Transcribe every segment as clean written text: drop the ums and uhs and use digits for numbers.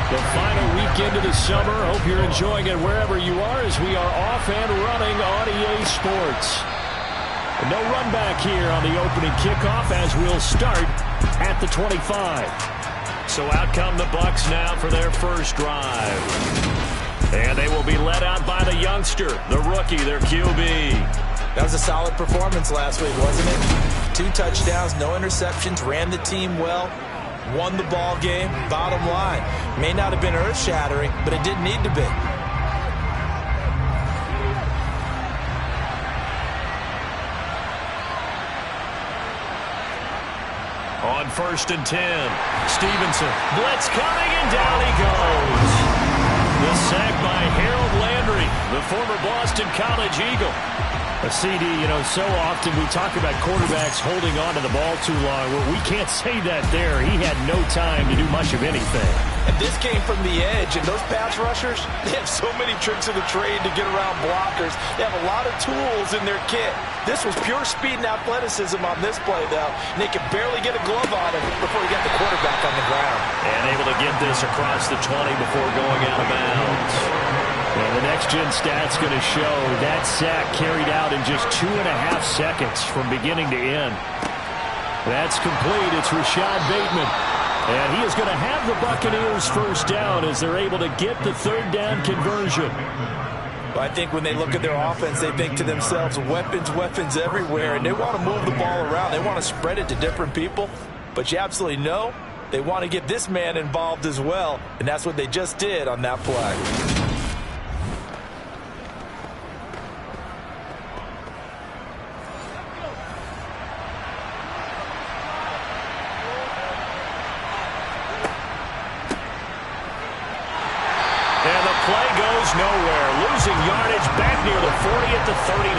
The final weekend of the summer. Hope you're enjoying it wherever you are as we are off and running on EA Sports. No run back here on the opening kickoff as we'll start at the 25. So out come the Bucs now for their first drive. And they will be led out by the youngster, the rookie, their QB. That was a solid performance last week, wasn't it? 2 touchdowns, no interceptions, ran the team well, won the ball game. Bottom line, may not have been earth-shattering, but it didn't need to be. On 1st and 10, Stevenson, blitz coming, and down he goes. The sack by Harold Landry, the former Boston College Eagle. A CD, so often we talk about quarterbacks holding on to the ball too long. Well, we can't say that there. He had no time to do much of anything. And this came from the edge, and those pass rushers, they have so many tricks of the trade to get around blockers. They have a lot of tools in their kit. This was pure speed and athleticism on this play, though. And they could barely get a glove on him before he got the quarterback on the ground. And able to get this across the 20 before going out of bounds. And the next-gen stat's going to show that sack carried out in just 2.5 seconds from beginning to end. That's complete. It's Rashad Bateman. And he is going to have the Buccaneers first down as they're able to get the third down conversion. Well, I think when they look at their offense, they think to themselves, weapons, weapons everywhere. And they want to move the ball around. They want to spread it to different people. But you absolutely know they want to get this man involved as well. And that's what they just did on that play. Nowhere, losing yardage back near the 40 at the 39.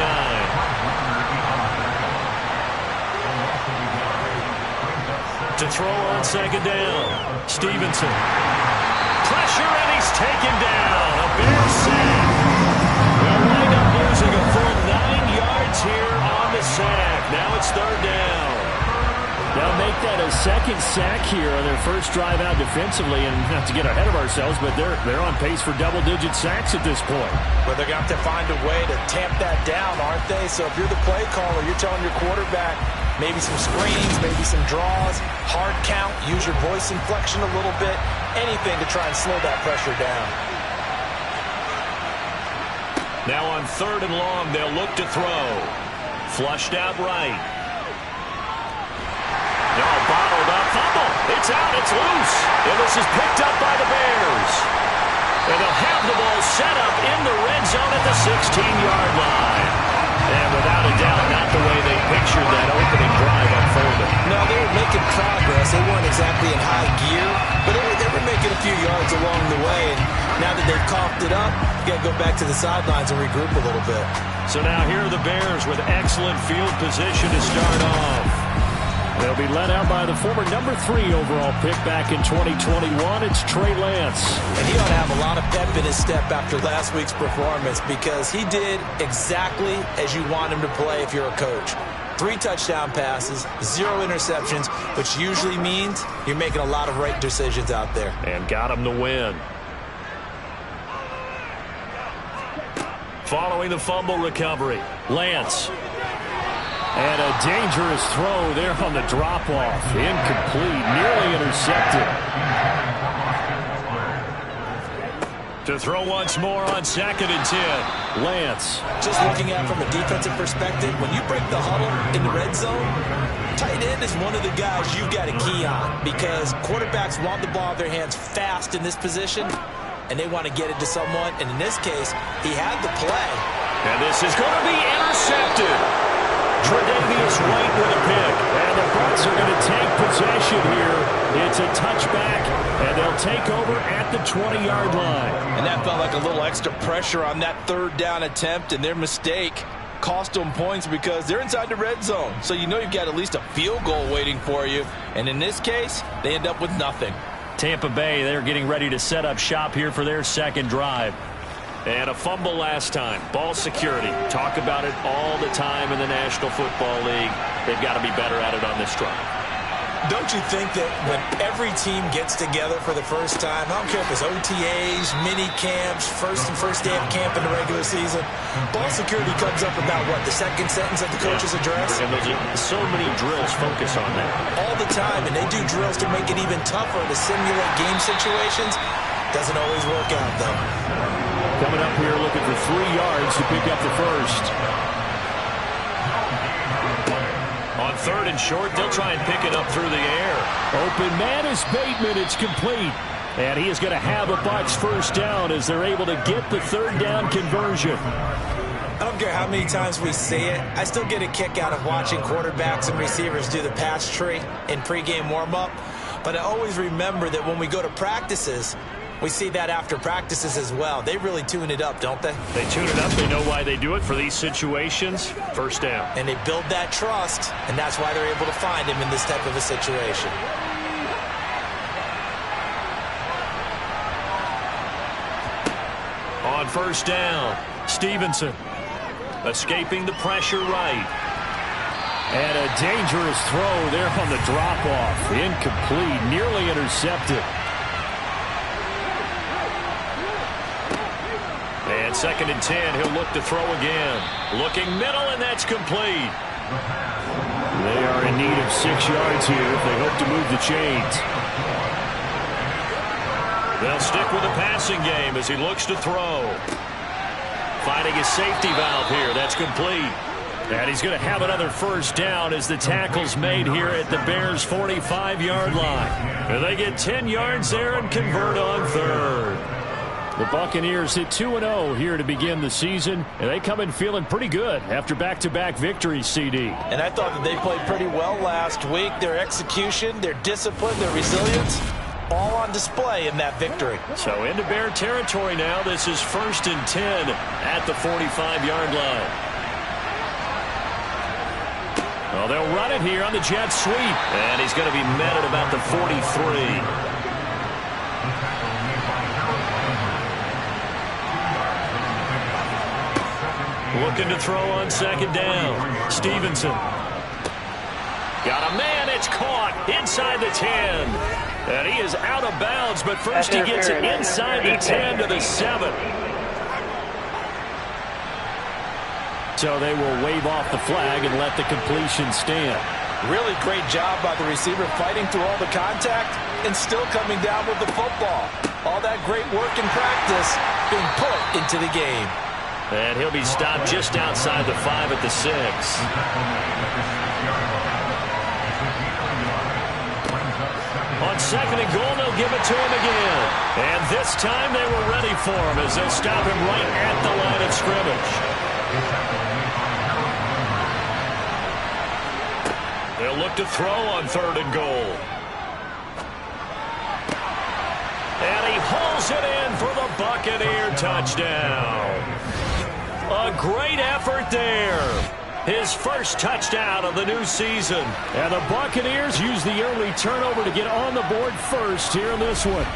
To throw on 2nd down, Stevenson. Pressure, and he's taken down. A Bear sack. They'll wind up losing a full 9 yards here on the sack. Now it's 3rd down. They'll make that a second sack here on their first drive out defensively, and not to get ahead of ourselves, but they're on pace for double-digit sacks at this point. But they're going to have to find a way to tamp that down, aren't they? So if you're the play caller, you're telling your quarterback maybe some screens, maybe some draws, hard count, use your voice inflection a little bit, anything to try and slow that pressure down. Now on 3rd and long, they'll look to throw. Flushed out right. No, bottled up, fumble. It's out, it's loose. And this is picked up by the Bears. And they'll have the ball set up in the red zone at the 16-yard line. And without a doubt, not the way they pictured that opening drive unfolded. No, they were making progress. They weren't exactly in high gear, but they were making a few yards along the way. And now that they've coughed it up, you got to go back to the sidelines and regroup a little bit. So now here are the Bears with excellent field position to start off. They'll be led out by the former number 3 overall pick back in 2021. It's Trey Lance. And he ought to have a lot of pep in his step after last week's performance because he did exactly as you want him to play if you're a coach. 3 touchdown passes, 0 interceptions, which usually means you're making a lot of right decisions out there. And got him the win. Following the fumble recovery, Lance. And a dangerous throw there on the drop-off. Incomplete, nearly intercepted. To throw once more on 2nd and 10. Lance. Just looking at it from a defensive perspective, when you break the huddle in the red zone, tight end is one of the guys you've got to key on because quarterbacks want the ball in their hands fast in this position, and they want to get it to someone. And in this case, he had the play. And this is going to be intercepted. Tre'Davious White with a pick. And the Bucs are going to take possession here. It's a touchback, and they'll take over at the 20-yard line. And that felt like a little extra pressure on that 3rd down attempt, and their mistake cost them points because they're inside the red zone. So you know you've got at least a field goal waiting for you. And in this case, they end up with nothing. Tampa Bay, they're getting ready to set up shop here for their second drive. And a fumble last time. Ball security. Talk about it all the time in the National Football League. They've got to be better at it on this drive. Don't you think that when every team gets together for the first time, I don't care if it's OTAs, mini camps, first day of camp in the regular season, ball security comes up about what, the second sentence of the coach's address? And there's so many drills focus on that. All the time, and they do drills to make it even tougher to simulate game situations. Doesn't always work out, though. Coming up here looking for 3 yards to pick up the first. On 3rd and short, they'll try and pick it up through the air. Open man is Bateman. It's complete. And he is going to have a Bucs first down as they're able to get the 3rd down conversion. I don't care how many times we see it. I still get a kick out of watching quarterbacks and receivers do the pass tree in pregame warm-up. But I always remember that when we go to practices, we see that after practices as well. They really tune it up, don't they? They tune it up. They know why they do it for these situations. First down. And they build that trust, and that's why they're able to find him in this type of a situation. On 1st down, Stevenson escaping the pressure right. And a dangerous throw there on the drop-off. Incomplete, nearly intercepted. And 2nd and 10, he'll look to throw again. Looking middle, and that's complete. They are in need of 6 yards here if they hope to move the chains. They'll stick with the passing game as he looks to throw. Finding his safety valve here. That's complete. And he's going to have another first down as the tackle's made here at the Bears' 45-yard line. And they get 10 yards there and convert on 3rd. The Buccaneers hit 2-0 here to begin the season, and they come in feeling pretty good after back-to-back victories, CD. And I thought that they played pretty well last week. Their execution, their discipline, their resilience, all on display in that victory. So into Bear territory now. This is 1st and 10 at the 45-yard line. Well, they'll run it here on the jet sweep. And he's going to be met at about the 43. Looking to throw on 2nd down. Stevenson. Got a man. It's caught inside the 10. And he is out of bounds, but first he gets it inside the 10 to the 7. So they will wave off the flag and let the completion stand. Really great job by the receiver fighting through all the contact and still coming down with the football. All that great work in practice being put into the game. And he'll be stopped just outside the 5 at the 6. On 2nd and goal, they'll give it to him again. And this time they were ready for him as they'll stop him right at the line of scrimmage. They'll look to throw on 3rd and goal. And he hauls it in for the Buccaneer touchdown. A great effort there. His first touchdown of the new season. And the Buccaneers use the early turnover to get on the board first here in this one.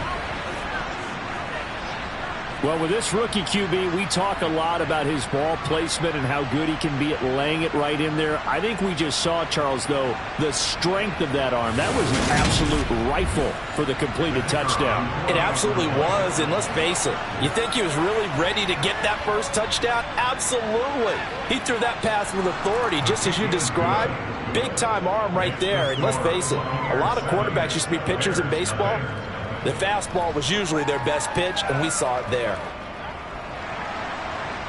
Well, with this rookie QB, we talk a lot about his ball placement and how good he can be at laying it right in there. I think we just saw, Charles, though, the strength of that arm. That was an absolute rifle for the completed touchdown. It absolutely was, and let's face it, you think he was really ready to get that first touchdown? Absolutely. He threw that pass with authority, just as you described. Big-time arm right there, and let's face it, a lot of quarterbacks used to be pitchers in baseball. The fastball was usually their best pitch, and we saw it there.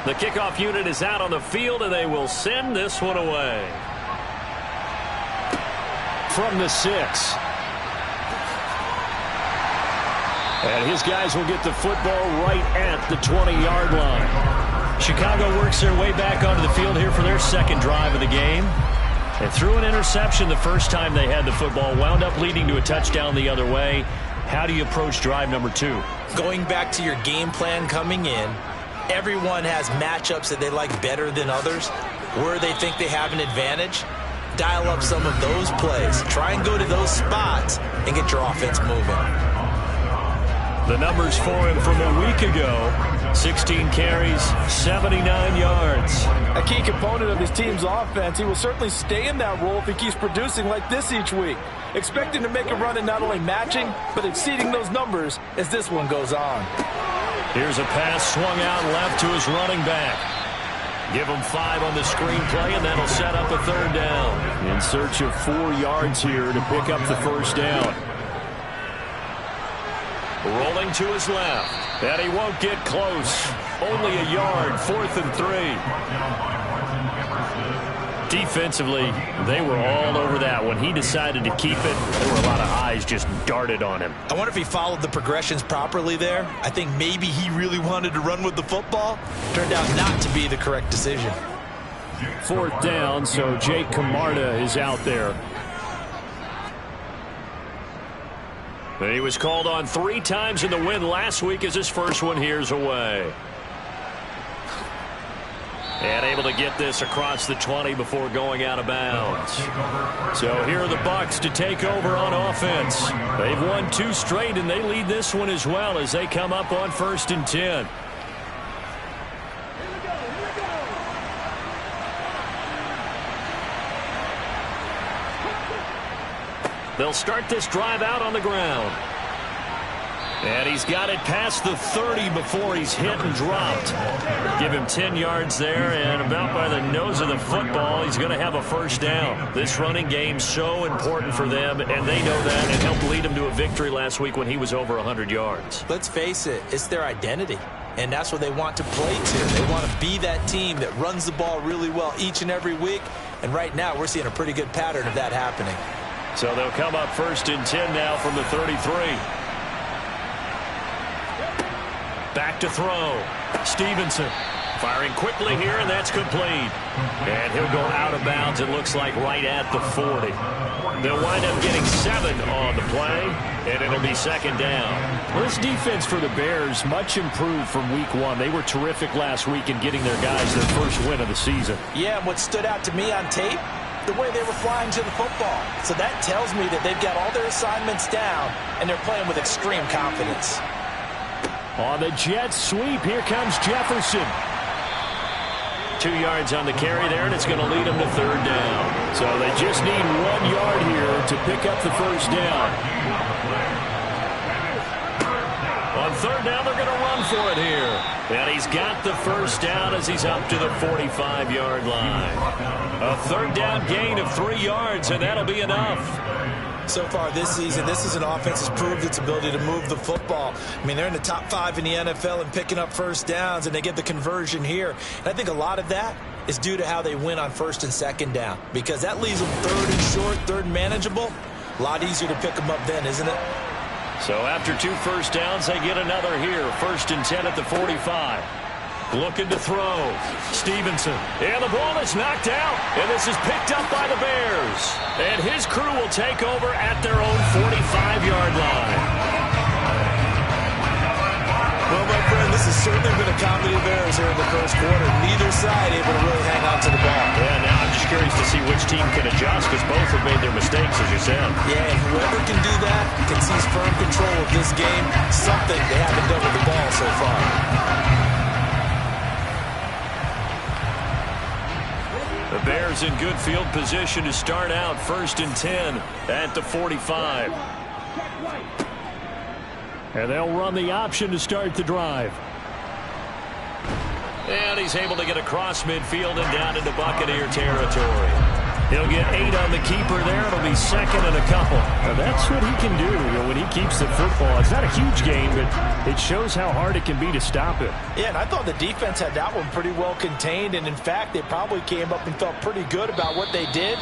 The kickoff unit is out on the field, and they will send this one away. From the 6. And his guys will get the football right at the 20-yard line. Chicago works their way back onto the field here for their 2nd drive of the game. And threw an interception the first time they had the football, wound up leading to a touchdown the other way. How do you approach drive number 2? Going back to your game plan coming in, everyone has matchups that they like better than others, where they think they have an advantage. Dial up some of those plays. Try and go to those spots and get your offense moving. The numbers for him from a week ago, 16 carries, 79 yards. A key component of his team's offense. He will certainly stay in that role if he keeps producing like this each week. Expecting to make a run and not only matching, but exceeding those numbers as this one goes on. Here's a pass swung out left to his running back. Give him 5 on the screenplay, and that'll set up a 3rd down. In search of 4 yards here to pick up the 1st down. Rolling to his left. And he won't get close. Only a yard, 4th and 3. Defensively, they were all over that. When he decided to keep it, there were a lot of eyes just darted on him. I wonder if he followed the progressions properly there. I think maybe he really wanted to run with the football. Turned out not to be the correct decision. 4th down, so Jake Camarda is out there. He was called on 3 times in the win last week as his first one here's away. And able to get this across the 20 before going out of bounds. So here are the Bucs to take over on offense. They've won 2 straight, and they lead this one as well as they come up on 1st and 10. They'll start this drive out on the ground. And he's got it past the 30 before he's hit and dropped. Give him 10 yards there, and about by the nose of the football, he's going to have a 1st down. This running game so important for them, and they know that, and helped lead him to a victory last week when he was over 100 yards. Let's face it, it's their identity. And that's what they want to play to. They want to be that team that runs the ball really well each and every week. And right now, we're seeing a pretty good pattern of that happening. So they'll come up 1st and 10 now from the 33. Back to throw. Stevenson firing quickly here, and that's complete. And he'll go out of bounds, it looks like, right at the 40. They'll wind up getting 7 on the play, and it'll be 2nd down. Well, this defense for the Bears, much improved from week 1. They were terrific last week in getting their guys their first win of the season. Yeah, and what stood out to me on tape, the way they were flying to the football. So that tells me that they've got all their assignments down, and they're playing with extreme confidence. On the jet sweep, here comes Jefferson. 2 yards on the carry there, and it's going to lead them to 3rd down. So they just need 1 yard here to pick up the 1st down. On 3rd down, they're going to run for it here. And he's got the 1st down as he's up to the 45-yard line. A 3rd down gain of 3 yards, and that'll be enough. So far this season, this is an offense that's proved its ability to move the football. I mean, they're in the top 5 in the NFL in picking up 1st downs, and they get the conversion here. And I think a lot of that is due to how they win on 1st and 2nd down, because that leaves them 3rd and short, 3rd and manageable. A lot easier to pick them up then, isn't it? So after 2 1st downs, they get another here. 1st and 10 at the 45. Looking to throw. Stevenson. And the ball is knocked out. And this is picked up by the Bears. And his crew will take over at their own 45-yard line. Well, my friend, this has certainly been a comedy of errors here in the 1st quarter. Neither side able to really hang on to the ball. Yeah, now I'm just curious to see which team can adjust, because both have made their mistakes, as you said. Yeah, and whoever can do that can seize firm control of this game. Something they haven't done with the ball so far. The Bears in good field position to start out 1st and 10 at the 45. And they'll run the option to start the drive. And he's able to get across midfield and down into Buccaneer territory. He'll get 8 on the keeper there. It'll be 2nd and a couple. Now that's what he can do when he keeps the football. It's not a huge game, but it shows how hard it can be to stop it. Yeah, and I thought the defense had that one pretty well contained, and in fact, they probably came up and felt pretty good about what they did.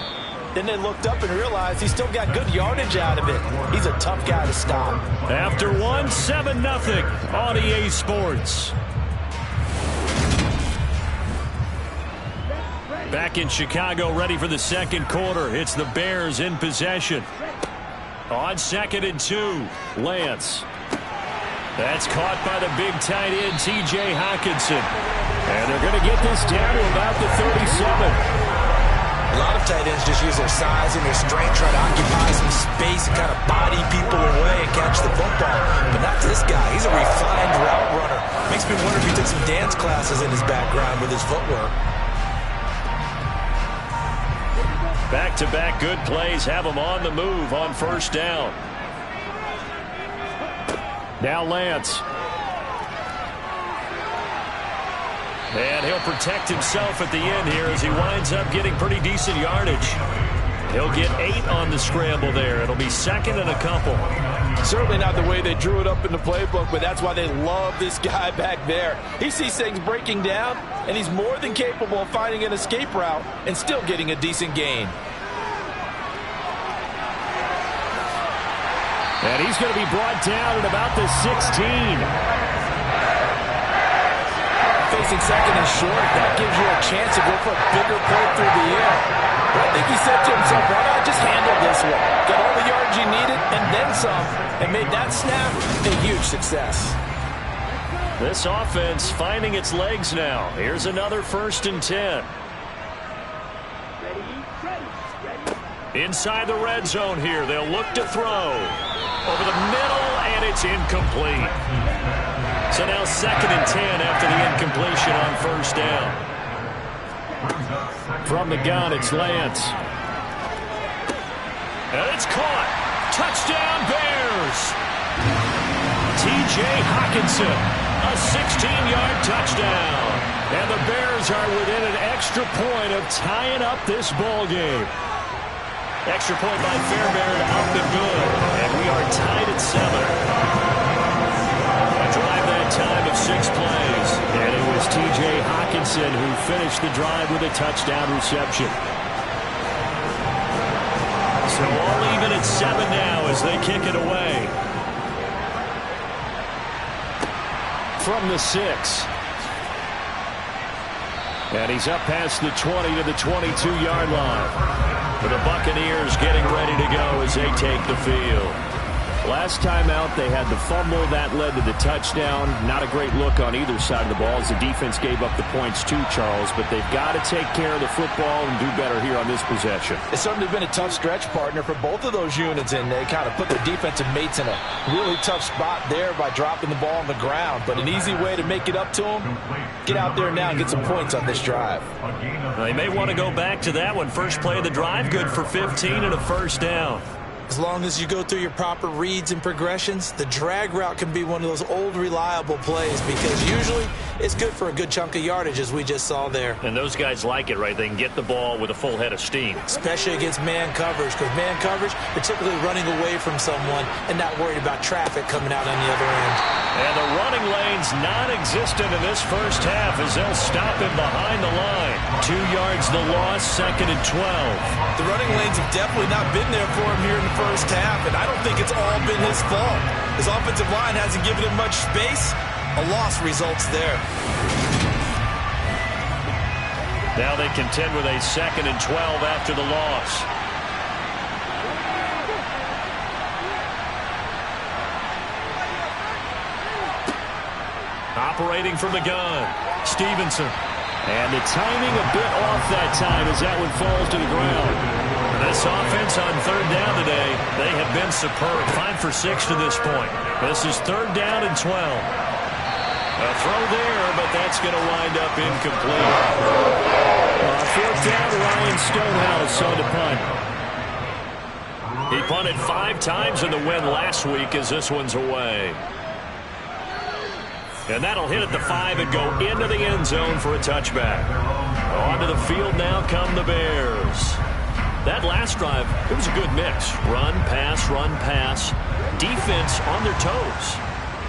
Then they looked up and realized he still got good yardage out of it. He's a tough guy to stop. After 1, 7-0 on EA Sports. Back in Chicago, ready for the 2nd quarter. It's the Bears in possession. On 2nd and 2, Lance. That's caught by the big tight end, T.J. Hockenson. And they're going to get this down to about the 37. A lot of tight ends just use their size and their strength, try to occupy some space and kind of body people away and catch the football. But not this guy. He's a refined route runner. Makes me me wonder if he took some dance classes in his background with his footwork. Back-to-back good plays have him on the move on first down. Now Lance. And he'll protect himself at the end here as he winds up getting pretty decent yardage. He'll get 8 on the scramble there. It'll be second and a couple. Certainly not the way they drew it up in the playbook, but that's why they love this guy back there. He sees things breaking down, and he's more than capable of finding an escape route and still getting a decent gain. And he's going to be brought down at about the 16. Facing second and short, that gives you a chance to go for a bigger play through the air. But I think he said to himself, why not just handle this one? Got all the yards you needed and then some, and made that snap a huge success. This offense finding its legs now. Here's another 1st and 10. Inside the red zone here. They'll look to throw. Over the middle, and it's incomplete. So now 2nd and 10 after the incompletion on first down. From the gun, it's Lance. And it's caught. Touchdown, Bears. T.J. Hockenson, a 16-yard touchdown. And the Bears are within an extra point of tying up this ball game. Extra point by Fairbairn, up and good. And we are tied at 7. Drive that time of 6 plays. And it was T.J. Hockenson who finished the drive with a touchdown reception. So all even at 7 now as they kick it away. From the 6. And he's up past the 20 to the 22-yard line. For the Buccaneers getting ready to go as they take the field. Last time out, they had the fumble. That led to the touchdown. Not a great look on either side of the ball as the defense gave up the points too, Charles. But they've got to take care of the football and do better here on this possession. It's certainly been a tough stretch, partner, for both of those units, and they kind of put their defensive mates in a really tough spot there by dropping the ball on the ground. But an easy way to make it up to them, get out there now and get some points on this drive. They may want to go back to that one. First play of the drive, good for 15 and a first down. As long as you go through your proper reads and progressions, the drag route can be one of those old reliable plays because usually it's good for a good chunk of yardage as we just saw there. And those guys like it, right? They can get the ball with a full head of steam. Especially against man coverage, because man coverage, particularly running away from someone and not worried about traffic coming out on the other end. And the running lane's non-existent in this first half as they'll stop him behind the line. 2 yards the loss, 2nd and 12. The running lanes have definitely not been there for him here in the first half, and I don't think it's all been his fault. His offensive line hasn't given him much space. A loss results there. Now they contend with a 2nd and 12 after the loss. Operating from the gun, Stevenson. And the timing a bit off that time as that one falls to the ground. This offense on 3rd down today, they have been superb. 5 for 6 to this point. This is 3rd down and 12. A throw there, but that's going to wind up incomplete. 4th down, Ryan Stonehouse on the punt. He punted 5 times in the win last week as this one's away. And that'll hit at the 5 and go into the end zone for a touchback. Onto the field now come the Bears. That last drive, it was a good mix. Run, pass, defense on their toes.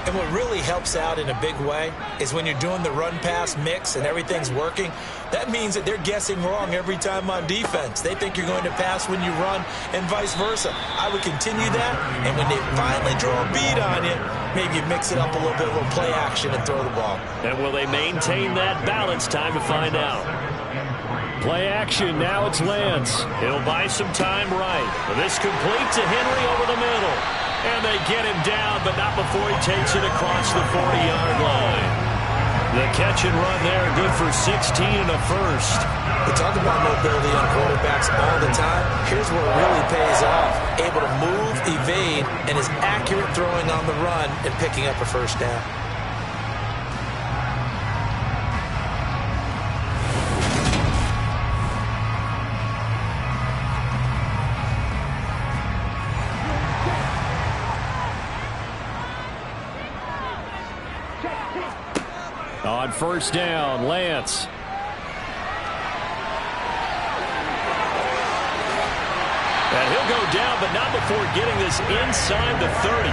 And what really helps out in a big way is when you're doing the run-pass mix and everything's working, that means that they're guessing wrong every time on defense. They think you're going to pass when you run and vice versa. I would continue that, and when they finally draw a bead on you, maybe you mix it up a little bit, a little play action and throw the ball. And will they maintain that balance? Time to find out. Play action, now it's Lance. He'll buy some time right. This complete to Henry over the middle. And they get him down, but not before he takes it across the 40-yard line. The catch and run there, good for 16 and a first. We talk about mobility on quarterbacks all the time. Here's where it really pays off. Able to move, evade, and is accurate throwing on the run and picking up a first down. On first down, Lance. And he'll go down, but not before getting this inside the 30.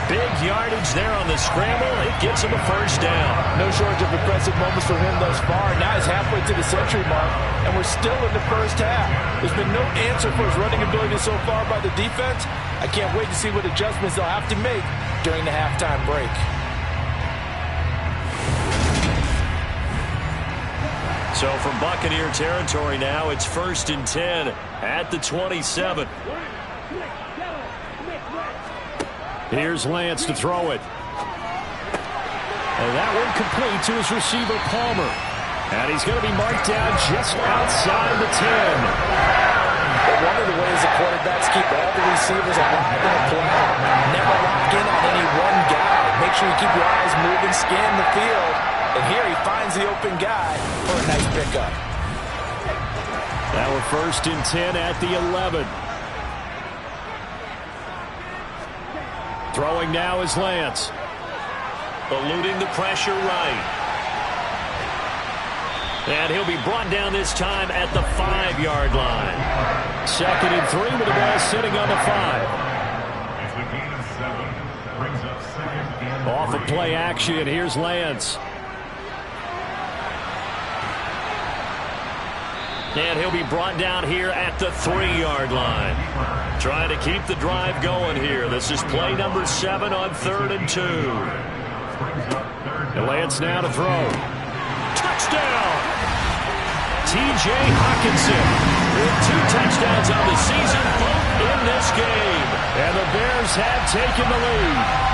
Big yardage there on the scramble. It gets him a first down. No shortage of impressive moments from him thus far. Now he's halfway to the century mark, and we're still in the first half. There's been no answer for his running ability so far by the defense. I can't wait to see what adjustments they'll have to make during the halftime break. So from Buccaneer territory now, it's 1st and 10 at the 27. Here's Lance to throw it. And that one complete to his receiver, Palmer. And he's going to be marked down just outside the 10. But one of the ways the quarterbacks keep all the receivers alive in a play, never lock in on any one guy. Make sure you keep your eyes moving, scan the field. And here he finds the open guy for a nice pickup. Now we're 1st and 10 at the 11. Throwing now is Lance. Eluding the pressure right. And he'll be brought down this time at the 5-yard line. 2nd and 3 with the ball sitting on the 5. Off of play action, here's Lance. And he'll be brought down here at the 3-yard line. Trying to keep the drive going here. This is play number 7 on 3rd and 2. And Lance now to throw. Touchdown! T.J. Hockenson with 2 touchdowns on the season, both in this game. And the Bears have taken the lead.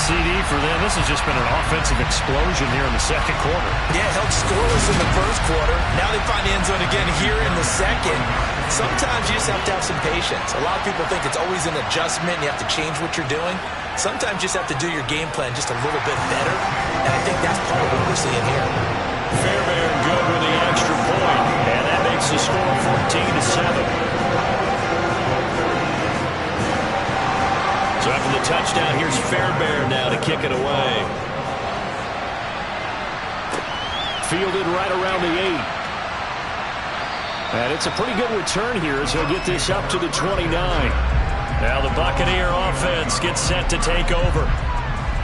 CD for them. This has just been an offensive explosion here in the second quarter. Yeah, held scoreless in the first quarter. Now they find the end zone again here in the second. Sometimes you just have to have some patience. A lot of people think it's always an adjustment. You have to change what you're doing. Sometimes you just have to do your game plan just a little bit better. And I think that's part of what we're seeing here. Fairbairn good with the extra point. And that makes the score 14-7. So after the touchdown, here's Fairbairn now to kick it away. Fielded right around the 8. And it's a pretty good return here as he'll get this up to the 29. Now the Buccaneer offense gets set to take over.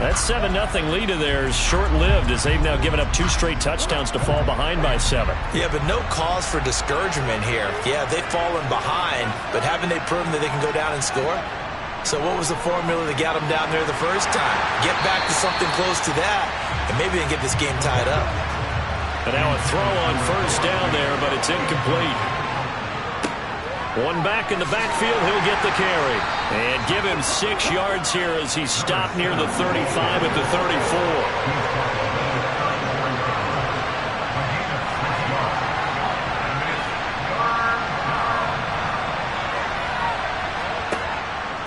That 7-0 lead of theirs short-lived as they've now given up 2 straight touchdowns to fall behind by 7. Yeah, but no cause for discouragement here. Yeah, they've fallen behind, but haven't they proven that they can go down and score? So what was the formula that got them down there the first time? Get back to something close to that, and maybe they can get this game tied up. And now a throw on first down there, but it's incomplete. One back in the backfield, he'll get the carry. And give him 6 yards here as he's stopped near the 35 at the 34.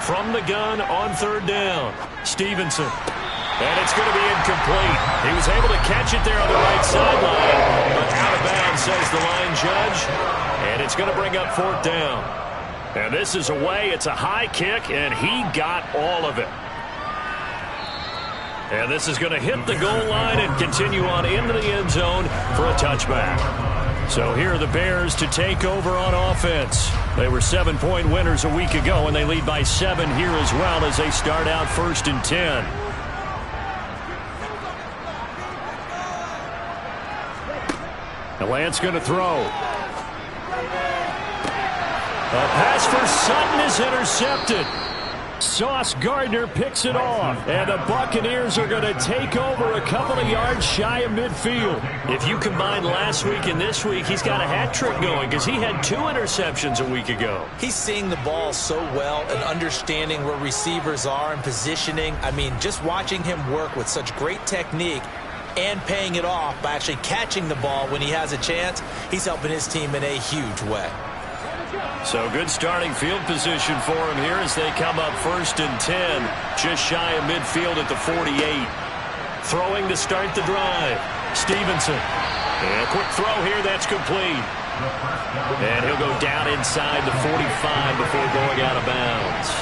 From the gun on 3rd down, Stevenson. And it's going to be incomplete. He was able to catch it there on the right sideline, but out of bounds, says the line judge. And it's going to bring up 4th down. And this is away. It's a high kick, and he got all of it. And this is going to hit the goal line and continue on into the end zone for a touchback. So here are the Bears to take over on offense. They were 7-point winners a week ago, and they lead by 7 here as well as they start out 1st and 10. And Lance going to throw. A pass for Sutton is intercepted. Sauce Gardner picks it off. And the Buccaneers are going to take over a couple of yards shy of midfield. If you combine last week and this week, he's got a hat trick going because he had 2 interceptions a week ago. He's seeing the ball so well and understanding where receivers are and positioning. I mean, just watching him work with such great technique and paying it off by actually catching the ball when he has a chance, he's helping his team in a huge way. So good starting field position for him here as they come up 1st and 10, just shy of midfield at the 48. Throwing to start the drive, Stevenson. And a quick throw here, that's complete. And he'll go down inside the 45 before going out of bounds.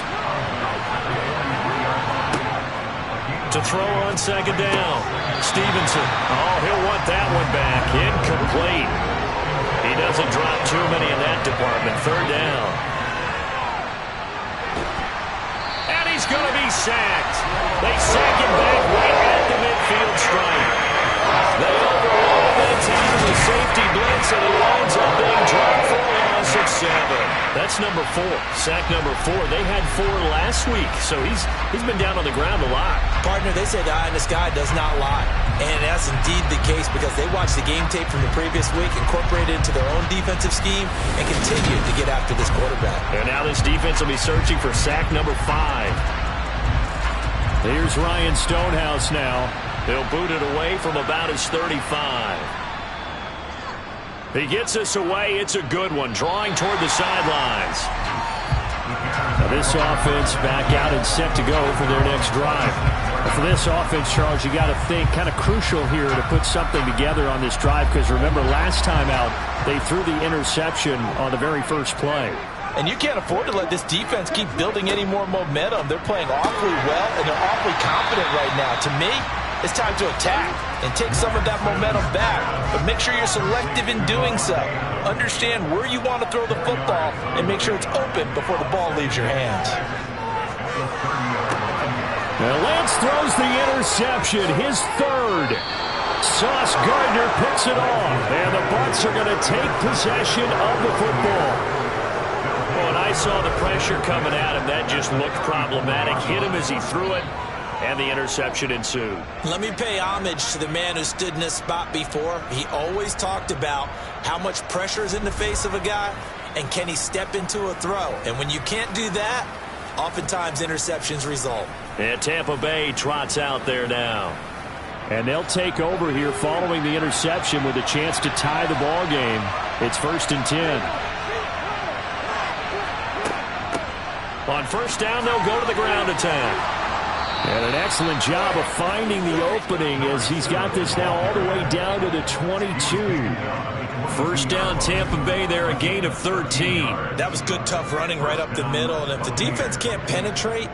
To To throw on second down. Stevenson. Oh, he'll want that one back. Incomplete. He doesn't drop too many in that department. Third down. And he's going to be sacked. They sack him back right at the midfield stripe. They overrule that team in the safety blitz, and he winds up being dropped for a loss of 7. That's number 4. Sack number 4. They had 4 last week, so he's been down on the ground a lot. Partner, they say the eye in the sky does not lie. And that's indeed the case because they watched the game tape from the previous week, incorporated it into their own defensive scheme, and continue to get after this quarterback. And now this defense will be searching for sack number 5. Here's Ryan Stonehouse now. He'll boot it away from about his 35. He gets us away. It's a good one. Drawing toward the sidelines. Now this offense back out and set to go for their next drive. For this offense, Charles, you got to think kind of crucial here to put something together on this drive because remember last time out they threw the interception on the very first play. And you can't afford to let this defense keep building any more momentum. They're playing awfully well, and they're awfully confident right now. To me, it's time to attack and take some of that momentum back. But make sure you're selective in doing so. Understand where you want to throw the football and make sure it's open before the ball leaves your hands. Now Lance throws the interception, his third. Sauce Gardner picks it off, and the Bucs are going to take possession of the football. When I saw the pressure coming at him, that just looked problematic. Hit him as he threw it, and the interception ensued. Let me pay homage to the man who stood in this spot before. He always talked about how much pressure is in the face of a guy, and can he step into a throw. And when you can't do that, oftentimes interceptions result. And Tampa Bay trots out there now. And they'll take over here following the interception with a chance to tie the ball game. It's 1st and 10. On first down, they'll go to the ground attack. And an excellent job of finding the opening as he's got this now all the way down to the 22. First down, Tampa Bay there, a gain of 13. That was good, tough running right up the middle. And if the defense can't penetrate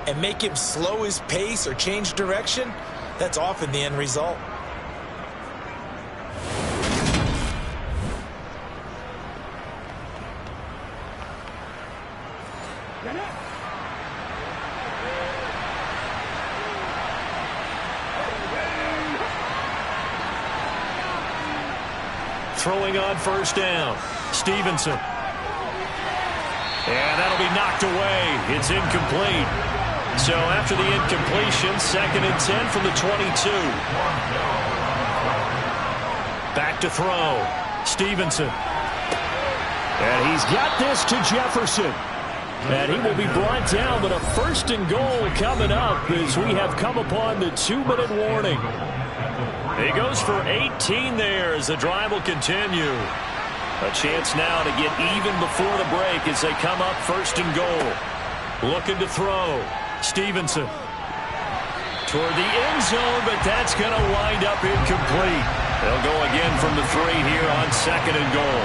and make him slow his pace or change direction, that's often the end result. Throwing on first down. Stevenson. And that'll be knocked away. It's incomplete. So after the incompletion, 2nd and 10 from the 22. Back to throw. Stevenson. And he's got this to Jefferson. And he will be brought down, but a 1st and goal coming up as we have come upon the 2-minute warning. He goes for 18 there as the drive will continue. A chance now to get even before the break as they come up 1st and goal. Looking to throw. Stevenson. Toward the end zone, but that's going to wind up incomplete. They'll go again from the 3 here on 2nd and goal.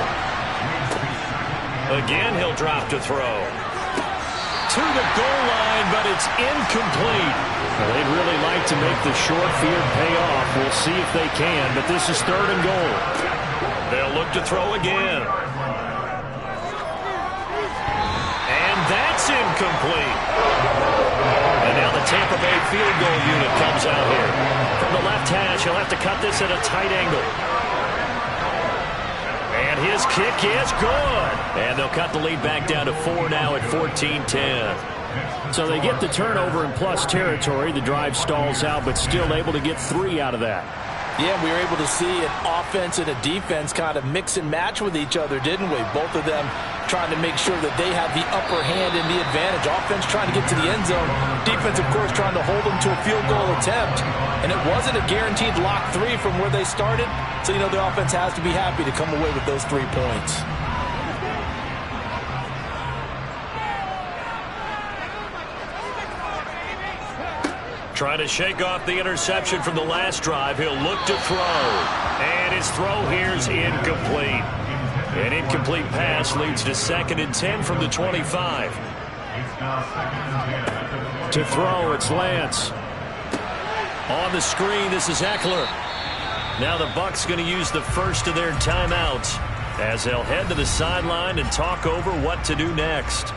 Again, he'll drop to throw. To the goal line, but it's incomplete. Well, they'd really like to make the short field pay off. We'll see if they can, but this is 3rd and goal. They'll look to throw again. And that's incomplete. And now the Tampa Bay field goal unit comes out here. From the left hash, he'll have to cut this at a tight angle. And his kick is good. And they'll cut the lead back down to 4 now at 14-10. So they get the turnover in plus territory. The drive stalls out, but still able to get 3 out of that. Yeah, we were able to see an offense and a defense kind of mix and match with each other, didn't we? Both of them trying to make sure that they have the upper hand and the advantage. Offense trying to get to the end zone. Defense, of course, trying to hold them to a field goal attempt. And it wasn't a guaranteed lock 3 from where they started. So, you know, the offense has to be happy to come away with those 3 points. Trying to shake off the interception from the last drive. He'll look to throw. And his throw here is incomplete. An incomplete pass leads to 2nd and 10 from the 25. To throw, it's Lance. On the screen, this is Eckler. Now the Bucs going to use the first of their timeouts as they'll head to the sideline and talk over what to do next.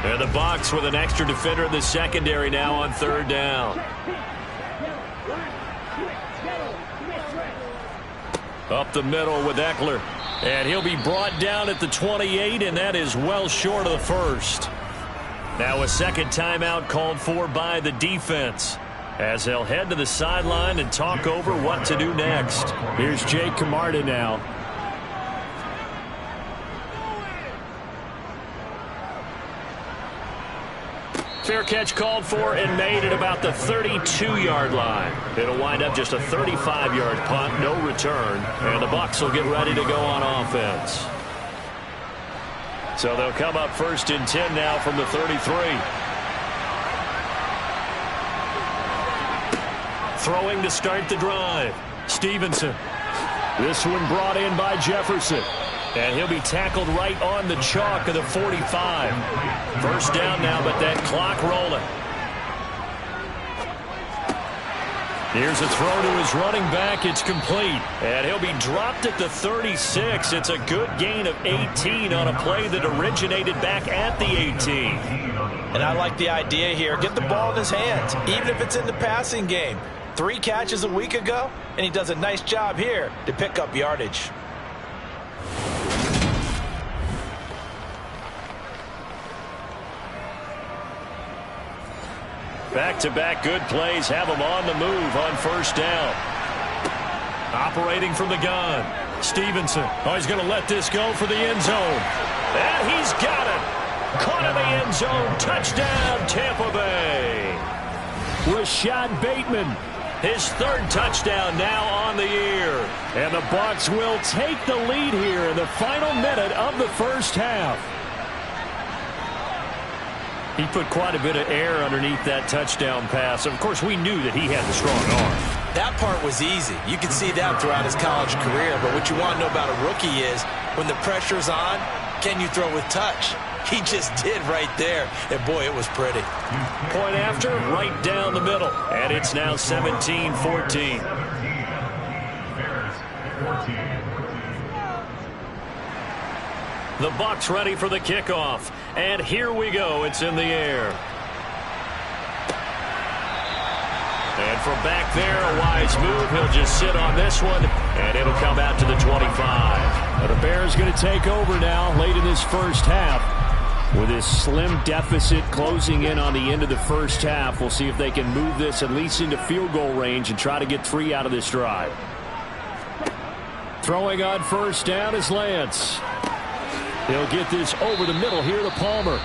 And the Bucs with an extra defender in the secondary now on third down. Up the middle with Eckler. And he'll be brought down at the 28, and that is well short of the first. Now a second timeout called for by the defense as they'll head to the sideline and talk over what to do next. Here's Jake Camarda now. Fair catch called for and made at about the 32-yard line. It'll wind up just a 35-yard punt, no return, and the Bucs will get ready to go on offense. So they'll come up first and 10 now from the 33. Throwing to start the drive. Stevenson. This one brought in by Jefferson. And he'll be tackled right on the chalk of the 45. First down now, but that clock rolling. Here's a throw to his running back. It's complete. And he'll be dropped at the 36. It's a good gain of 18 on a play that originated back at the 18. And I like the idea here. Get the ball in his hands, even if it's in the passing game. 3 catches a week ago, and he does a nice job here to pick up yardage. Back-to-back good plays have him on the move on first down. Operating from the gun. Stevenson. Oh, he's going to let this go for the end zone. And he's got it. Caught in the end zone. Touchdown, Tampa Bay. Rashad Bateman. His third touchdown now on the year. And the Bucs will take the lead here in the final minute of the first half. He put quite a bit of air underneath that touchdown pass. Of course, we knew that he had the strong arm. That part was easy. You can see that throughout his college career. But what you want to know about a rookie is when the pressure's on, can you throw with touch? He just did right there. And, boy, it was pretty. Point after, right down the middle. And it's now 17-14. The Bucs ready for the kickoff. And here we go. It's in the air. And from back there, a wise move. He'll just sit on this one, and it'll come out to the 25. Well, the Bears going to take over now late in this first half. With this slim deficit closing in on the end of the first half, we'll see if they can move this at least into field goal range and try to get 3 out of this drive. Throwing on first down is Lance. He'll get this over the middle here to Palmer.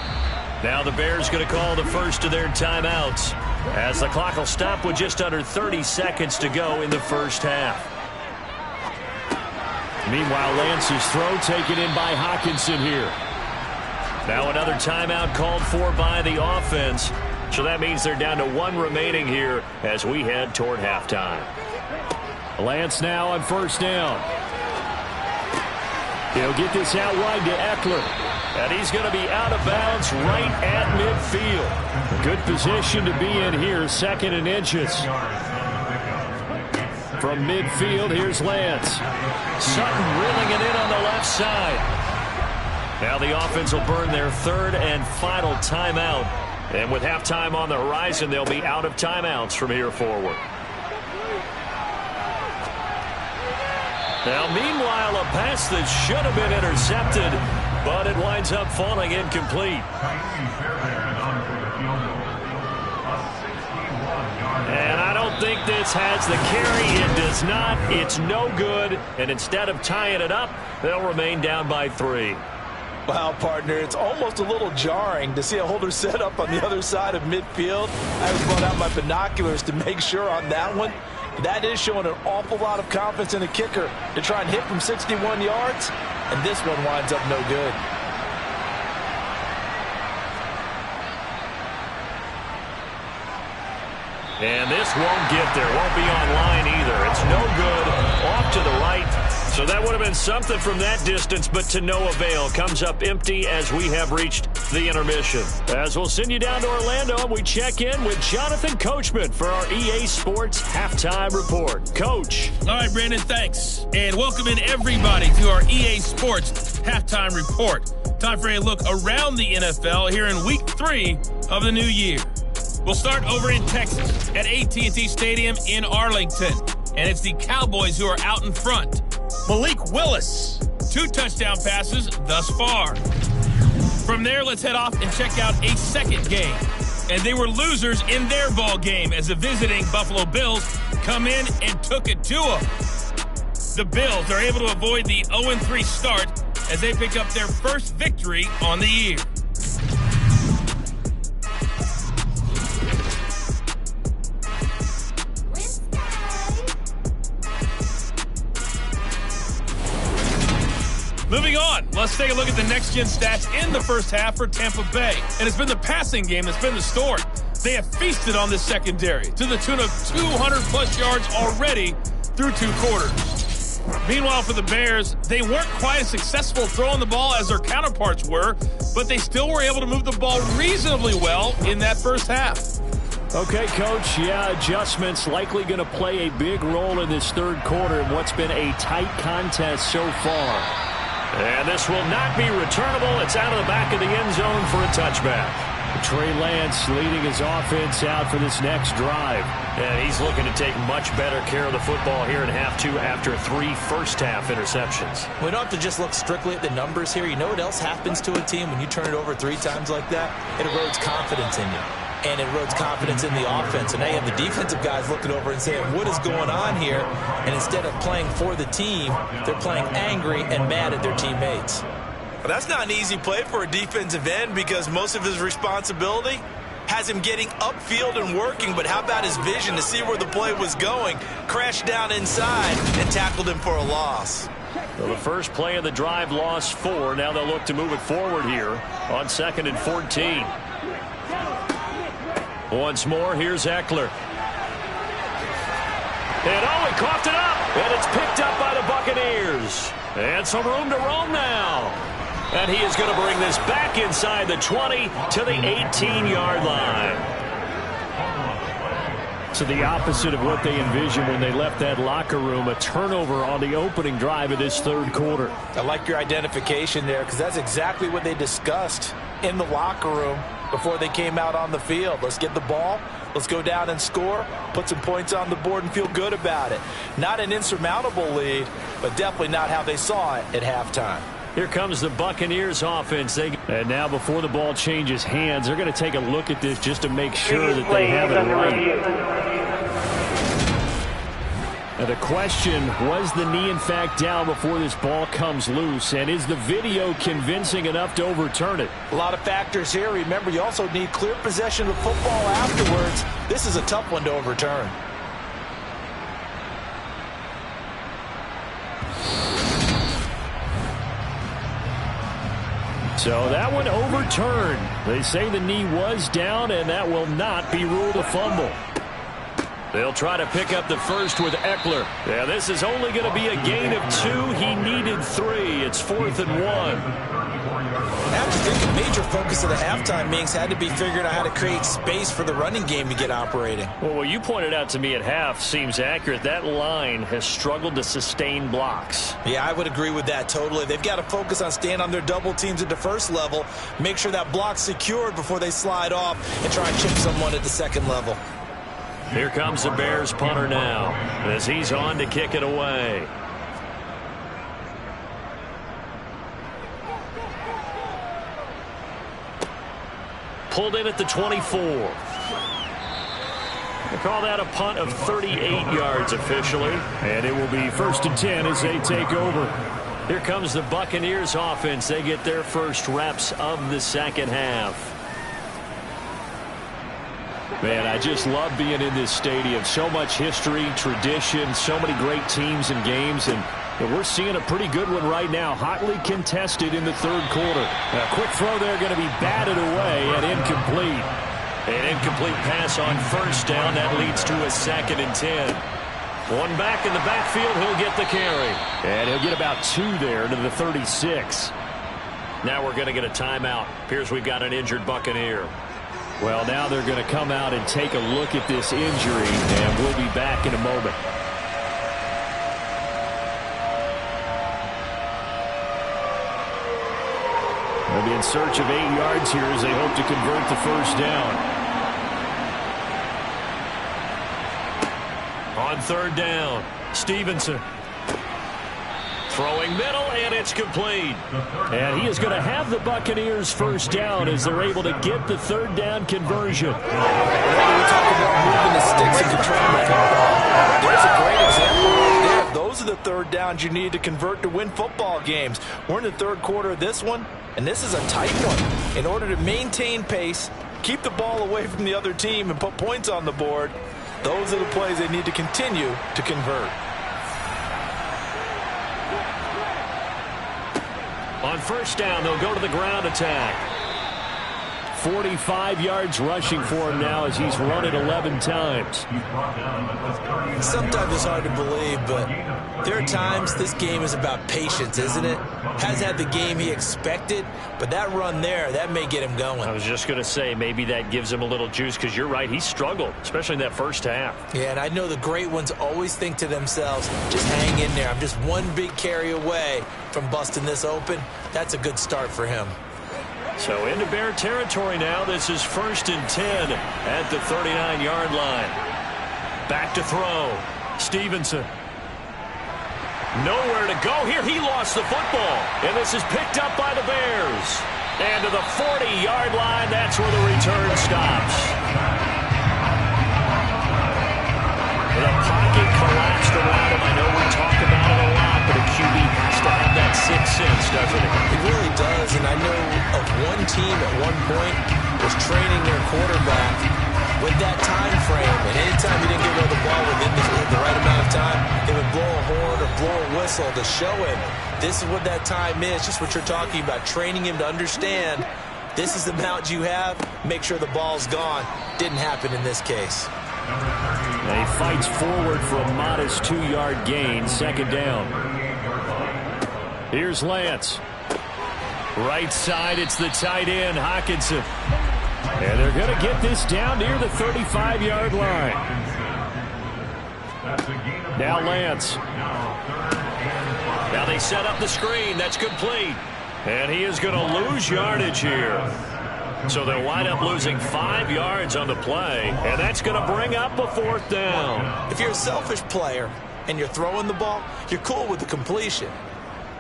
Now the Bears going to call the first of their timeouts as the clock will stop with just under 30 seconds to go in the first half. Meanwhile, Lance's throw taken in by Hockenson here. Now another timeout called for by the offense. So that means they're down to 1 remaining here as we head toward halftime. Lance now on first down. He'll get this out wide to Eckler. And he's going to be out of bounds right at midfield. Good position to be in here, 2nd and inches. From midfield, here's Lance. Sutton reeling it in on the left side. Now the offense will burn their 3rd and final timeout. And with halftime on the horizon, they'll be out of timeouts from here forward. Now, meanwhile, a pass that should have been intercepted, but it winds up falling incomplete. And I don't think this has the carry. It does not. It's no good. And instead of tying it up, they'll remain down by 3. Wow, partner, it's almost a little jarring to see a holder set up on the other side of midfield. I just brought out my binoculars to make sure on that one. That is showing an awful lot of confidence in the kicker to try and hit from 61 yards, and this one winds up no good. And this won't get there. Won't be online either. It's no good. Off to the right. So that would have been something from that distance, but to no avail. Comes up empty as we have reached the intermission. As we'll send you down to Orlando, and we check in with Jonathan Coachman for our EA Sports Halftime Report. Coach. All right, Brandon, thanks. And welcome in everybody to our EA Sports Halftime Report. Time for a look around the NFL here in Week 3 of the new year. We'll start over in Texas at AT&T Stadium in Arlington. And it's the Cowboys who are out in front. Malik Willis, 2 touchdown passes thus far. From there, let's head off and check out a second game. And they were losers in their ball game as the visiting Buffalo Bills come in and took it to them. The Bills are able to avoid the 0-3 start as they pick up their first victory on the year. Moving on, let's take a look at the next-gen stats in the first half for Tampa Bay. And it's been the passing game that's been the story. They have feasted on this secondary to the tune of 200-plus yards already through 2 quarters. Meanwhile, for the Bears, they weren't quite as successful throwing the ball as their counterparts were, but they still were able to move the ball reasonably well in that first half. Okay, Coach, adjustments likely going to play a big role in this third quarter in what's been a tight contest so far. And this will not be returnable. It's out of the back of the end zone for a touchback. Trey Lance leading his offense out for this next drive. And he's looking to take much better care of the football here in half 2 after 3 first-half interceptions. We don't have to just look strictly at the numbers here. You know what else happens to a team when you turn it over 3 times like that? It erodes confidence in you. And it erodes confidence in the offense. And now you have the defensive guys looking over and saying, what is going on here? And instead of playing for the team, they're playing angry and mad at their teammates. Well, that's not an easy play for a defensive end because most of his responsibility has him getting upfield and working. But how about his vision to see where the play was going? Crashed down inside and tackled him for a loss. Well, the first play of the drive lost 4. Now they'll look to move it forward here on 2nd and 14. Once more, here's Eckler. And he coughed it up, and it's picked up by the Buccaneers. And some room to roam now. And he is going to bring this back inside the 20 to the 18-yard line. So the opposite of what they envisioned when they left that locker room, a turnover on the opening drive of this third quarter. I like your identification there because that's exactly what they discussed in the locker room before they came out on the field. Let's get the ball. Let's go down and score, put some points on the board, and feel good about it. Not an insurmountable lead, but definitely not how they saw it at halftime. Here comes the Buccaneers offense. And now before the ball changes hands, they're going to take a look at this just to make sure that they have it right. Now the question, was the knee in fact down before this ball comes loose? And is the video convincing enough to overturn it? A lot of factors here. Remember, you also need clear possession of football afterwards. This is a tough one to overturn. So that one overturned. They say the knee was down, and that will not be ruled a fumble. They'll try to pick up the first with Eckler. Yeah, this is only going to be a gain of 2. He needed 3. It's 4th and 1. I have to think a major focus of the halftime meetings had to be figuring out how to create space for the running game to get operating. Well, what you pointed out to me at half seems accurate. That line has struggled to sustain blocks. Yeah, I would agree with that totally. They've got to focus on staying on their double teams at the first level, make sure that block's secured before they slide off and try and chip someone at the second level. Here comes the Bears punter now as he's on to kick it away. Pulled in at the 24. They call that a punt of 38 yards officially. And it will be 1st and 10 as they take over. Here comes the Buccaneers offense. They get their first reps of the second half. Man, I just love being in this stadium. So much history, tradition, so many great teams and games, and we're seeing a pretty good one right now. Hotly contested in the third quarter. A quick throw there going to be batted away and incomplete. An incomplete pass on first down. That leads to a 2nd and 10. One back in the backfield. He'll get the carry. And he'll get about 2 there to the 36. Now we're going to get a timeout. Appears we've got an injured Buccaneer. Well, now they're going to come out and take a look at this injury, and we'll be back in a moment. They'll be in search of 8 yards here as they hope to convert the first down. On third down, Stevenson. Throwing middle, and it's complete. And he is going to have the Buccaneers first down as they're able to get the third down conversion. We're talking about moving the sticks and controlling the football. There's a great example right there. Those are the third downs you need to convert to win football games. We're in the third quarter of this one, and this is a tight one. In order to maintain pace, keep the ball away from the other team, and put points on the board, those are the plays they need to continue to convert. On first down, they'll go to the ground attack. 45 yards rushing for him now as he's run it 11 times. Sometimes it's hard to believe, but there are times this game is about patience, isn't it? Hasn't had the game he expected, but that run there, that may get him going. I was just going to say maybe that gives him a little juice because you're right, he struggled, especially in that first half. Yeah, and I know the great ones always think to themselves, just hang in there. I'm just one big carry away from busting this open. That's a good start for him. So into Bear territory now. This is 1st and 10 at the 39-yard line. Back to throw. Stevenson. Nowhere to go here. He lost the football. And this is picked up by the Bears. And to the 40-yard line, that's where the return stops. The pocket collapsed around him. I know we talk about it a lot, but a QB has to have that sixth sense, doesn't it? It really does, and I know of one team at one point was training their quarterback with that time frame, and anytime he didn't get rid of the ball within the right amount of time, they would blow a horn or blow a whistle to show him this is what that time is, just what you're talking about, training him to understand this is the amount you have, make sure the ball's gone. Didn't happen in this case. He fights forward for a modest 2-yard gain, second down. Here's Lance. Right side, it's the tight end, Hockenson. And they're going to get this down near the 35-yard line. Now Lance. Now they set up the screen. That's complete. And he is going to lose yardage here. So they'll wind up losing 5 yards on the play, and that's going to bring up a fourth down. If you're a selfish player and you're throwing the ball, you're cool with the completion.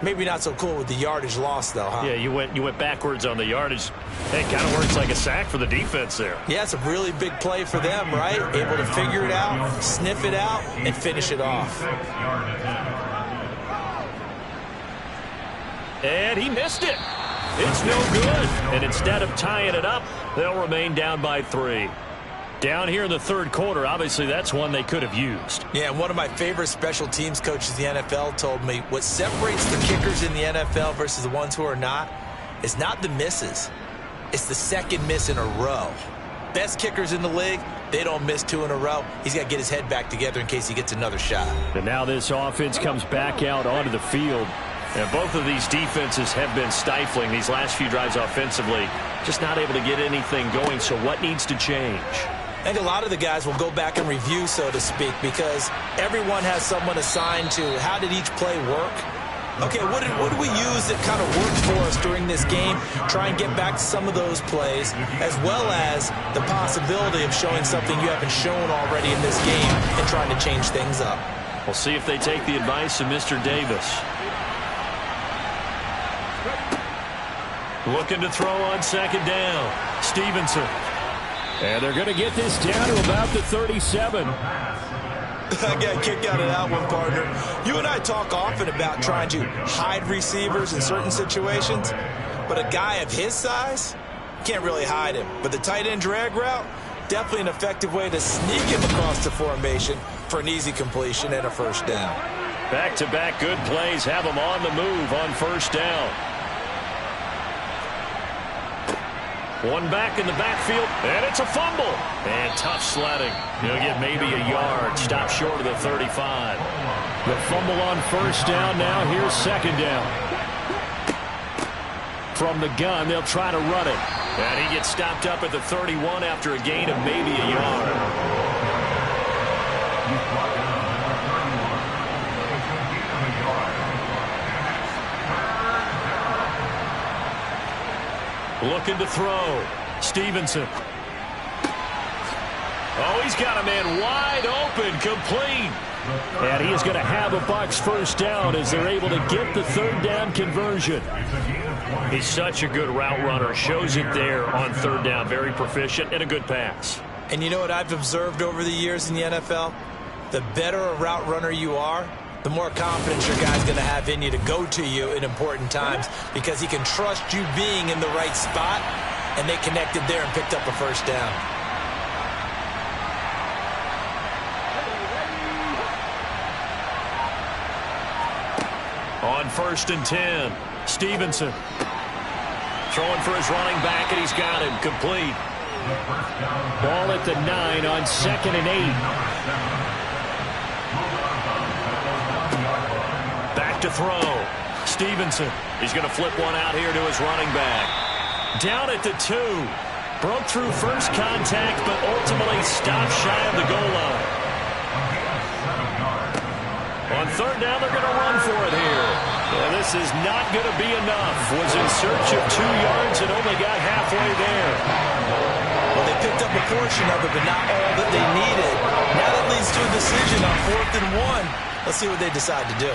Maybe not so cool with the yardage loss, though, huh? Yeah, you went backwards on the yardage. It kind of works like a sack for the defense there. Yeah, it's a really big play for them, right? Able to figure it out, sniff it out, and finish it off. And he missed it. It's no good. And instead of tying it up, they'll remain down by 3. Down here in the third quarter, obviously that's one they could have used. Yeah, one of my favorite special teams coaches in the NFL told me what separates the kickers in the NFL versus the ones who are not is not the misses. It's the second miss in a row. Best kickers in the league, they don't miss 2 in a row. He's got to get his head back together in case he gets another shot. And now this offense comes back out onto the field. And both of these defenses have been stifling these last few drives offensively. Just not able to get anything going, so what needs to change? I think a lot of the guys will go back and review, so to speak, because everyone has someone assigned to how did each play work. Okay, what did we use that kind of worked for us during this game? Try and get back to some of those plays, as well as the possibility of showing something you haven't shown already in this game and trying to change things up. We'll see if they take the advice of Mr. Davis. Looking to throw on second down. Stevenson. And they're going to get this down to about the 37. I got a kick out of that one, partner. You and I talk often about trying to hide receivers in certain situations, but a guy of his size can't really hide him. But the tight end drag route, definitely an effective way to sneak him across the formation for an easy completion and a first down. Back-to-back good plays have him on the move on first down. One back in the backfield, and it's a fumble. And tough sledding. He'll get maybe a yard. Stop short of the 35. The fumble on first down now. Here's second down. From the gun, they'll try to run it. And he gets stopped up at the 31 after a gain of maybe a yard. Looking to throw. Stevenson. Oh, he's got a man wide open, complete. And he is going to have a Bucs first down as they're able to get the third down conversion. He's such a good route runner. Shows it there on third down. Very proficient and a good pass. And you know what I've observed over the years in the NFL? The better a route runner you are, the more confidence your guy's going to have in you to go to you in important times because he can trust you being in the right spot, and they connected there and picked up a first down. On 1st and 10, Stevenson. Throwing for his running back, and he's got him complete. Ball at the 9 on 2nd and 8. Back to throw. Stevenson. He's going to flip one out here to his running back. Down at the 2. Broke through first contact, but ultimately stopped shy of the goal line. On third down, they're going to run for it here. And this is not going to be enough. Was in search of 2 yards and only got halfway there. Well, they picked up a portion of it, but not all that they needed. Now that leads to a decision on 4th and 1. Let's see what they decide to do.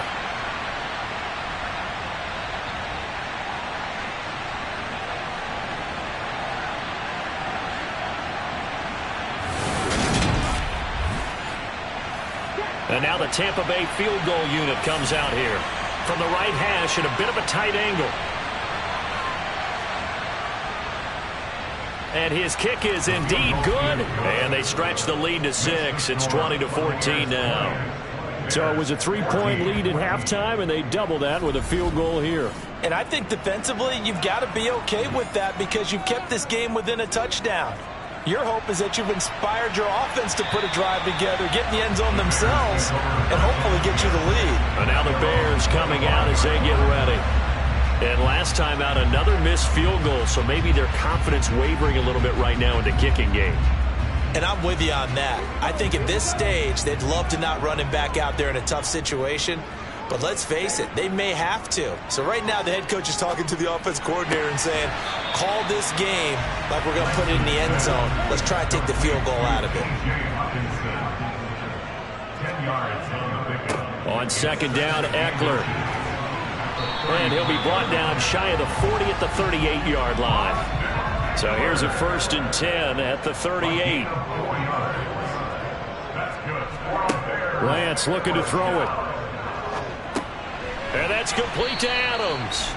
And now the Tampa Bay field goal unit comes out here. From the right hash at a bit of a tight angle. And his kick is indeed good. And they stretch the lead to 6. It's 20-14 now. So it was a 3-point lead at halftime, and they double that with a field goal here. And I think defensively, you've got to be okay with that because you've kept this game within a touchdown. Your hope is that you've inspired your offense to put a drive together, get in the end zone themselves, and hopefully get you the lead. And now the Bears coming out as they get ready. And last time out, another missed field goal, so maybe their confidence wavering a little bit right now in the kicking game. And I'm with you on that. I think at this stage, they'd love to not run him back out there in a tough situation. But let's face it, they may have to. So right now, the head coach is talking to the offense coordinator and saying, call this game like we're going to put it in the end zone. Let's try and take the field goal out of it. On 2nd down, Eckler. And he'll be brought down shy of the 40 at the 38-yard line. So here's a 1st and 10 at the 38. Lance looking to throw it. And that's complete to Adams.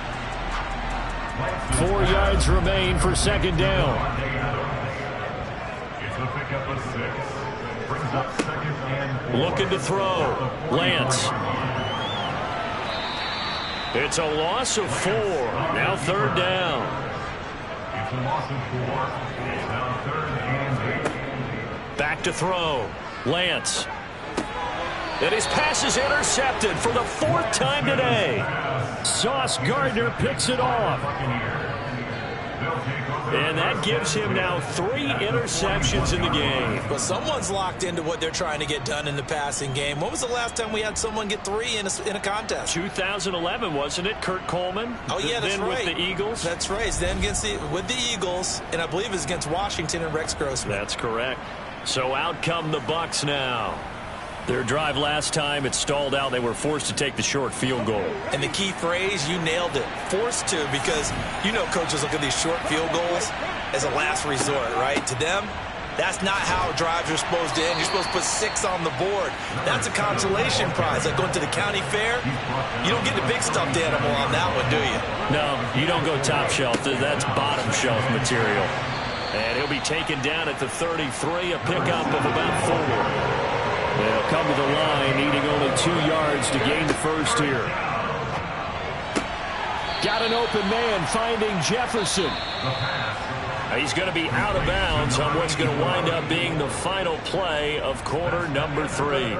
4 yards remain for 2nd down. Looking to throw. Lance. It's a loss of 4. Now 3rd down. Back to throw. Lance. And his pass is intercepted for the 4th time today. Sauce Gardner picks it off. And that gives him now 3 interceptions in the game. But someone's locked into what they're trying to get done in the passing game. When was the last time we had someone get 3 in a contest? 2011, wasn't it? Kurt Coleman? Oh, yeah, that's then right. With the Eagles? That's right. It's then with the Eagles, and I believe it's against Washington and Rex Grossman. That's correct. So out come the Bucs now. Their drive last time, it stalled out. They were forced to take the short field goal. And the key phrase, you nailed it. Forced to, because you know coaches look at these short field goals as a last resort, right? To them, that's not how drives are supposed to end. You're supposed to put 6 on the board. That's a consolation prize. Like going to the county fair, you don't get the big stuffed animal on that one, do you? No, you don't go top shelf. That's bottom shelf material. And he'll be taken down at the 33, a pickup of about 4. They'll come to the line, needing only 2 yards to gain the first here. Got an open man, finding Jefferson. He's going to be out of bounds on what's going to wind up being the final play of quarter number 3.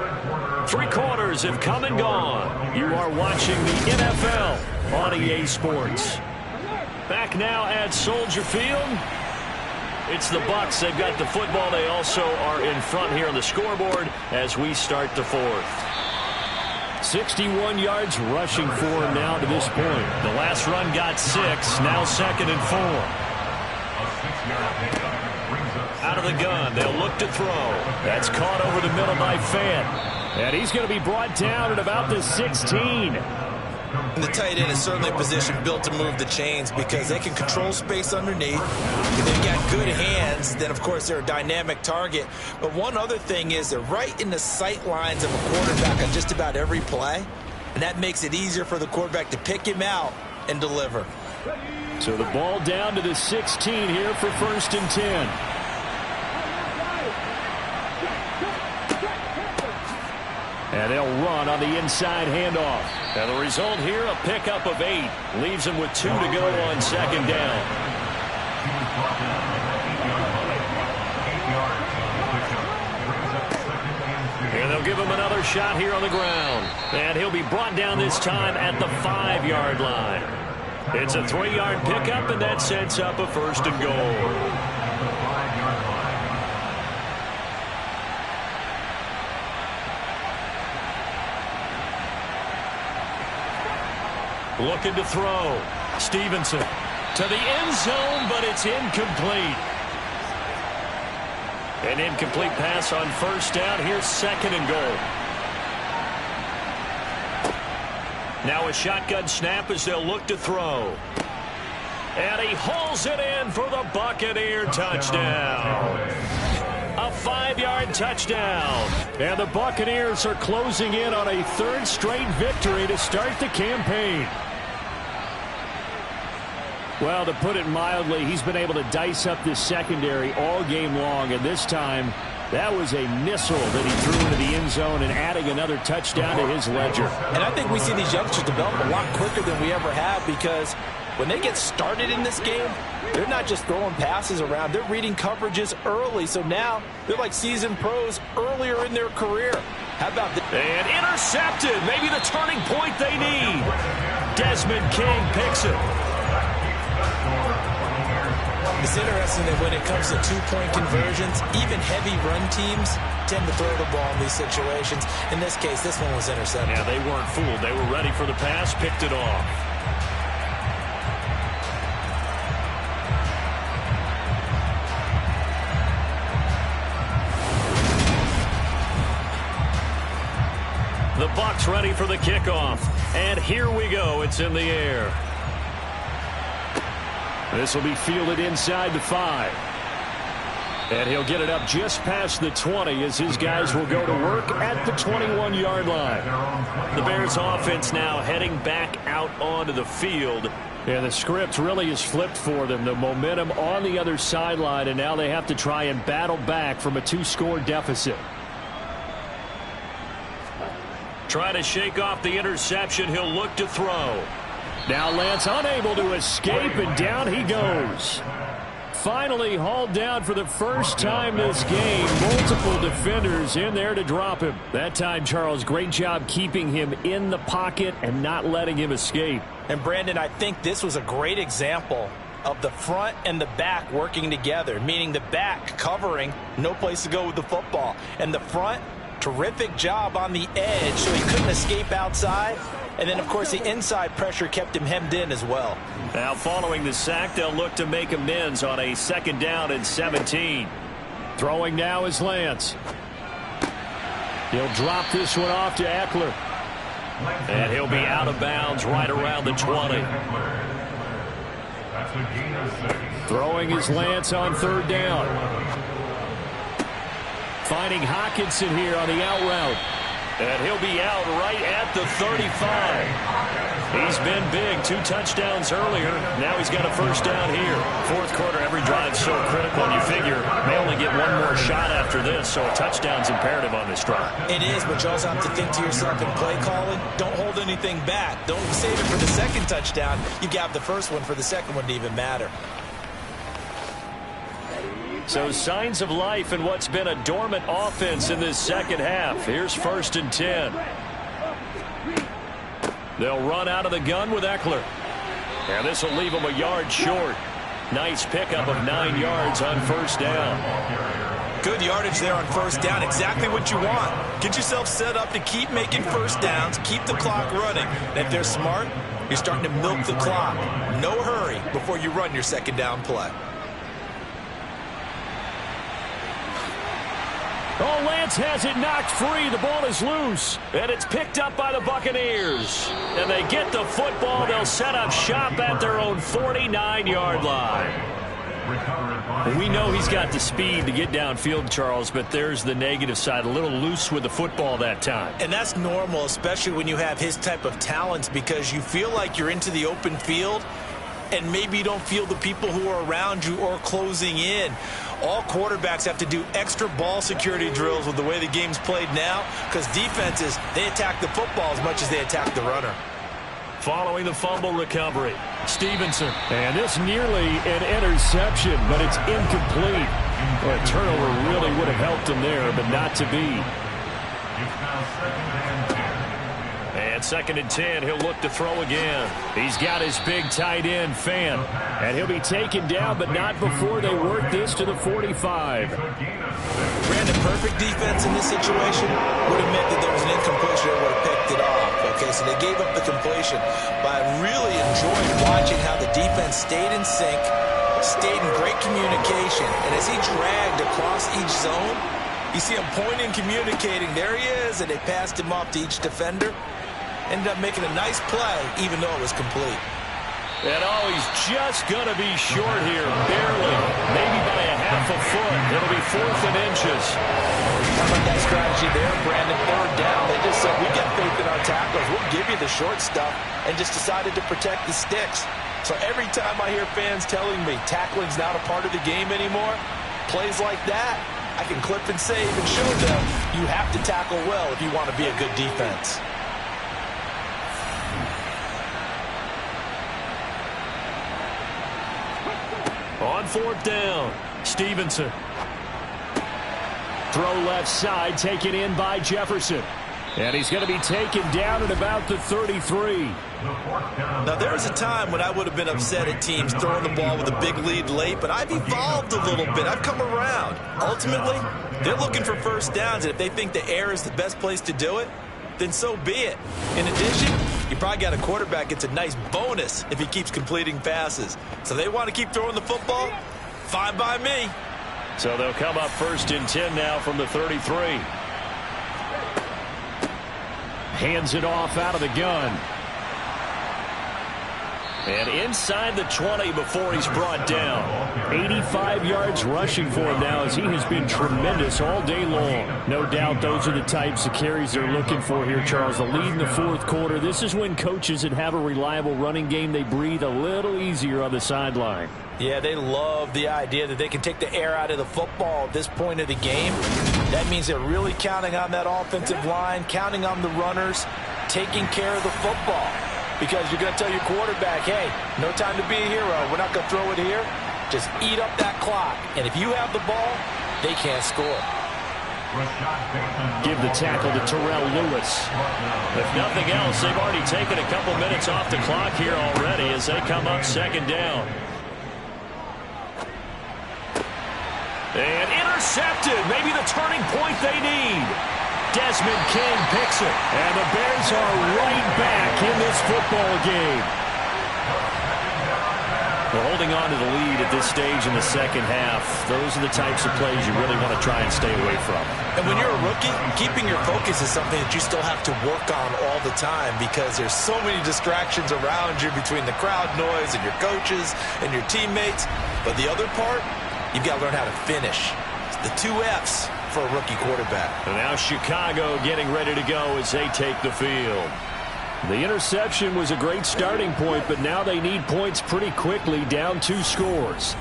3 quarters have come and gone. You are watching the NFL on EA Sports. Back now at Soldier Field. It's the Bucs. They've got the football. They also are in front here on the scoreboard as we start the fourth. 61 yards rushing for him now to this point. The last run got 6. Now 2nd and 4. Out of the gun. They'll look to throw. That's caught over the middle by Fant. And he's going to be brought down at about the 16. And the tight end is certainly a position built to move the chains because they can control space underneath. If they've got good hands, then, of course, they're a dynamic target. But one other thing is they're right in the sight lines of a quarterback on just about every play. And that makes it easier for the quarterback to pick him out and deliver. So the ball down to the 16 here for 1st and 10. And they'll run on the inside handoff. And the result here, a pickup of 8. Leaves them with 2 to go on 2nd down. And they'll give him another shot here on the ground. And he'll be brought down this time at the 5-yard line. It's a 3-yard pickup, and that sets up a 1st and goal. Looking to throw. Stevenson to the end zone, but it's incomplete. An incomplete pass on 1st down. Here's 2nd and goal. Now a shotgun snap as they'll look to throw. And he hauls it in for the Buccaneer touchdown. A 5-yard touchdown. And the Buccaneers are closing in on a 3rd straight victory to start the campaign. Well, to put it mildly, he's been able to dice up this secondary all game long, and this time that was a missile that he threw into the end zone and adding another touchdown to his ledger. And I think we see these youngsters develop a lot quicker than we ever have because when they get started in this game, they're not just throwing passes around. They're reading coverages early, so now they're like seasoned pros earlier in their career. How about this? And intercepted. Maybe the turning point they need. Desmond King picks it. It's interesting that when it comes to 2-point conversions, even heavy run teams tend to throw the ball in these situations. In this case, this one was intercepted. Yeah, they weren't fooled. They were ready for the pass, picked it off. The Bucs ready for the kickoff. And here we go. It's in the air. This will be fielded inside the 5. And he'll get it up just past the 20 as his guys will go to work at the 21-yard line. The Bears offense now heading back out onto the field. And the script really is flipped for them. The momentum on the other sideline, and now they have to try and battle back from a 2-score deficit. Try to shake off the interception. He'll look to throw. Now Lance unable to escape, and down he goes. Finally hauled down for the first time this game. Multiple defenders in there to drop him. That time, Charles, great job keeping him in the pocket and not letting him escape. And Brandon, I think this was a great example of the front and the back working together, meaning the back covering, no place to go with the football. And the front, terrific job on the edge so he couldn't escape outside. And then, of course, the inside pressure kept him hemmed in as well. Now, following the sack, they'll look to make amends on a 2nd down and 17. Throwing now is Lance. He'll drop this one off to Eckler. And he'll be out of bounds right around the 20. Throwing is Lance on 3rd down. Finding Hockenson here on the out route. And he'll be out right at the 35. He's been big. 2 touchdowns earlier. Now he's got a 1st down here. 4th quarter, every drive so critical, and you figure they only get one more shot after this, so a touchdown's imperative on this drive. It is, but you also have to think to yourself in play calling, don't hold anything back. Don't save it for the 2nd touchdown. You got the 1st one for the 2nd one to even matter. So signs of life in what's been a dormant offense in this 2nd half. Here's 1st and 10. They'll run out of the gun with Eckler. And this will leave him a yard short. Nice pickup of 9 yards on first down. Good yardage there on first down. Exactly what you want. Get yourself set up to keep making first downs, keep the clock running. And if they're smart, you're starting to milk the clock. No hurry before you run your second down play. Oh, Lance has it knocked free. The ball is loose. And it's picked up by the Buccaneers. And they get the football. They'll set up shop at their own 49-yard line. We know he's got the speed to get downfield, Charles, but there's the negative side. A little loose with the football that time. And that's normal, especially when you have his type of talents, because you feel like you're into the open field and maybe you don't feel the people who are around you or closing in. All quarterbacks have to do extra ball security drills with the way the game's played now, because defenses, they attack the football as much as they attack the runner. Following the fumble recovery, Stevenson. And this nearly an interception, but it's incomplete. Well, a turnover really would have helped him there, but not to be. And 2nd and 10, he'll look to throw again. He's got his big tight end, Fant. And he'll be taken down, but not before they work this to the 45. Brandon, perfect defense in this situation would have meant that there was an incompletion that would have picked it off. Okay, so they gave up the completion. But I really enjoyed watching how the defense stayed in sync, stayed in great communication. And as he dragged across each zone, you see him pointing, communicating. There he is, and they passed him off to each defender. Ended up making a nice play, even though it was complete. And oh, he's just going to be short here, barely, maybe by a half a foot. It'll be 4th and inches. How about that strategy there, Brandon? 3rd down. They just said, we got faith in our tackles. We'll give you the short stuff, and just decided to protect the sticks. So every time I hear fans telling me tackling's not a part of the game anymore, plays like that, I can clip and save and show them you have to tackle well if you want to be a good defense. On 4th down, Stevenson. Throw left side, taken in by Jefferson. And he's going to be taken down at about the 33. Now, there was a time when I would have been upset at teams throwing the ball with a big lead late, but I've evolved a little bit. I've come around. Ultimately, they're looking for first downs, and if they think the air is the best place to do it, then so be it. In addition, you probably got a quarterback gets a nice bonus if he keeps completing passes. So they want to keep throwing the football? Fine by me. So they'll come up 1st and 10 now from the 33. Hands it off out of the gun. And inside the 20 before he's brought down. 85 yards rushing for him now as he has been tremendous all day long. No doubt those are the types of carries they're looking for here, Charles. The lead in the 4th quarter. This is when coaches that have a reliable running game, they breathe a little easier on the sideline. Yeah, they love the idea that they can take the air out of the football at this point of the game. That means they're really counting on that offensive line, counting on the runners, taking care of the football. Because you're going to tell your quarterback, hey, no time to be a hero. We're not going to throw it here. Just eat up that clock. And if you have the ball, they can't score. Give the tackle to Terrell Lewis. If nothing else, they've already taken a couple minutes off the clock here already as they come up 2nd down. And intercepted. Maybe the turning point they need. Desmond King picks it. And the Bears are right back in this football game. We're holding on to the lead at this stage in the 2nd half. Those are the types of plays you really want to try and stay away from. And when you're a rookie, keeping your focus is something that you still have to work on all the time because there's so many distractions around you between the crowd noise and your coaches and your teammates. But the other part, you've got to learn how to finish. It's the 2 F's for a rookie quarterback. And now Chicago getting ready to go as they take the field. The interception was a great starting point, but now they need points pretty quickly, down 2 scores.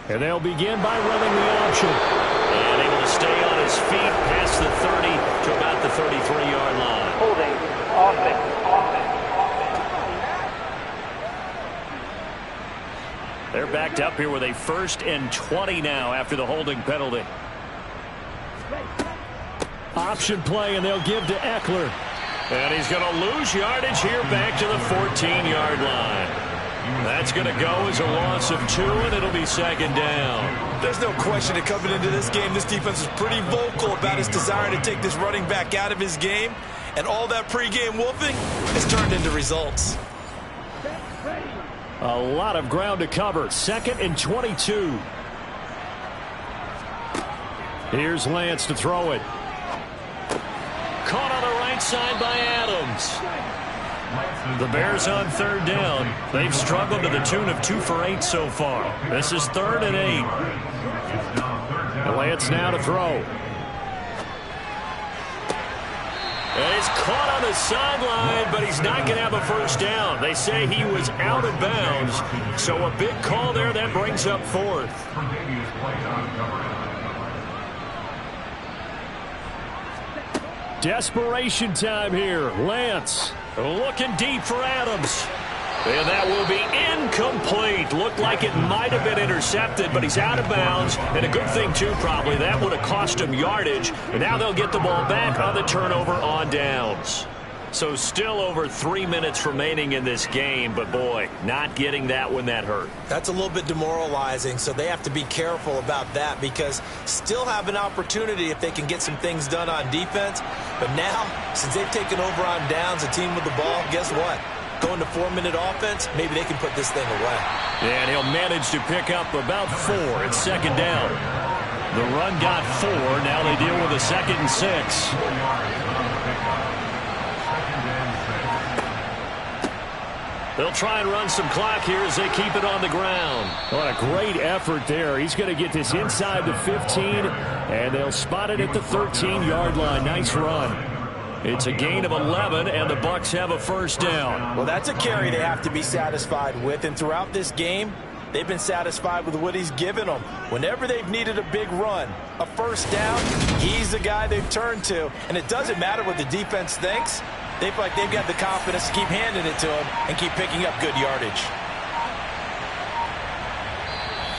And they'll begin by running the option. And able to stay on his feet past the 30 to about the 33-yard line. Holding, offense. They're backed up here with a 1st and 20 now after the holding penalty. Option play, and they'll give to Eckler. And he's going to lose yardage here back to the 14-yard line. That's going to go as a loss of 2, and it'll be second down. There's no question that coming into this game, this defense is pretty vocal about his desire to take this running back out of his game. And all that pregame wolfing has turned into results. A lot of ground to cover. 2nd and 22. Here's Lance to throw it. Caught on the right side by Adams. The Bears on 3rd down. They've struggled to the tune of 2 for 8 so far. This is 3rd and 8. And Lance now to throw. And he's caught on the sideline, but he's not going to have a first down. They say he was out of bounds. So a big call there. That brings up 4th. Desperation time here. Lance looking deep for Adams. And that will be incomplete. Looked like it might have been intercepted, but he's out of bounds. And a good thing, too, probably. That would have cost him yardage. And now they'll get the ball back on the turnover on downs. So still over 3 minutes remaining in this game. But, boy, not getting that when that hurt. That's a little bit demoralizing, so they have to be careful about that because still have an opportunity if they can get some things done on defense. But now, since they've taken over on downs, a team with the ball, guess what? Going to 4-minute offense, maybe they can put this thing away. And he'll manage to pick up about 4. It's second down. The run got 4. Now they deal with a 2nd and 6. They'll try and run some clock here as they keep it on the ground. What a great effort there. He's going to get this inside the 15, and they'll spot it at the 13-yard line. Nice run. It's a gain of 11, and the Bucs have a first down. Well, that's a carry they have to be satisfied with, and throughout this game, they've been satisfied with what he's given them. Whenever they've needed a big run, a first down, he's the guy they've turned to. And it doesn't matter what the defense thinks. They feel like they've got the confidence to keep handing it to him and keep picking up good yardage.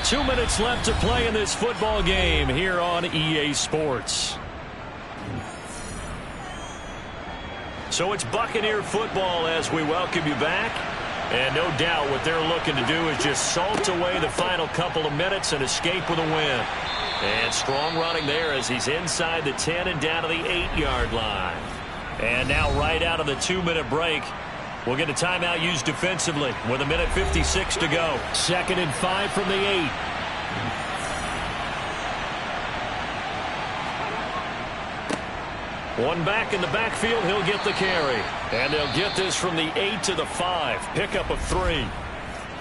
2 minutes left to play in this football game here on EA Sports. So it's Buccaneer football as we welcome you back. And no doubt what they're looking to do is just salt away the final couple of minutes and escape with a win. And strong running there as he's inside the 10 and down to the 8-yard line. And now right out of the 2-minute break, we'll get a timeout used defensively with 1:56 to go. 2nd and 5 from the 8. One back in the backfield, he'll get the carry. And they'll get this from the 8 to the 5. Pickup of 3.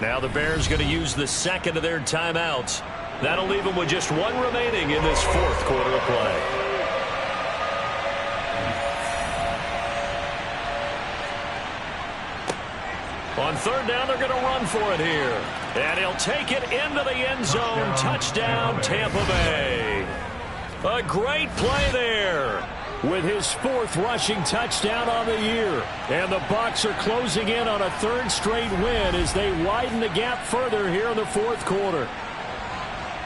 Now the Bears going to use the 2nd of their timeouts. That'll leave them with just 1 remaining in this 4th quarter of play. On 3rd down, they're going to run for it here. And he'll take it into the end zone. Touchdown, Tampa Bay. A great play there. With his 4th rushing touchdown on the year. And the Bucs are closing in on a 3rd straight win as they widen the gap further here in the 4th quarter.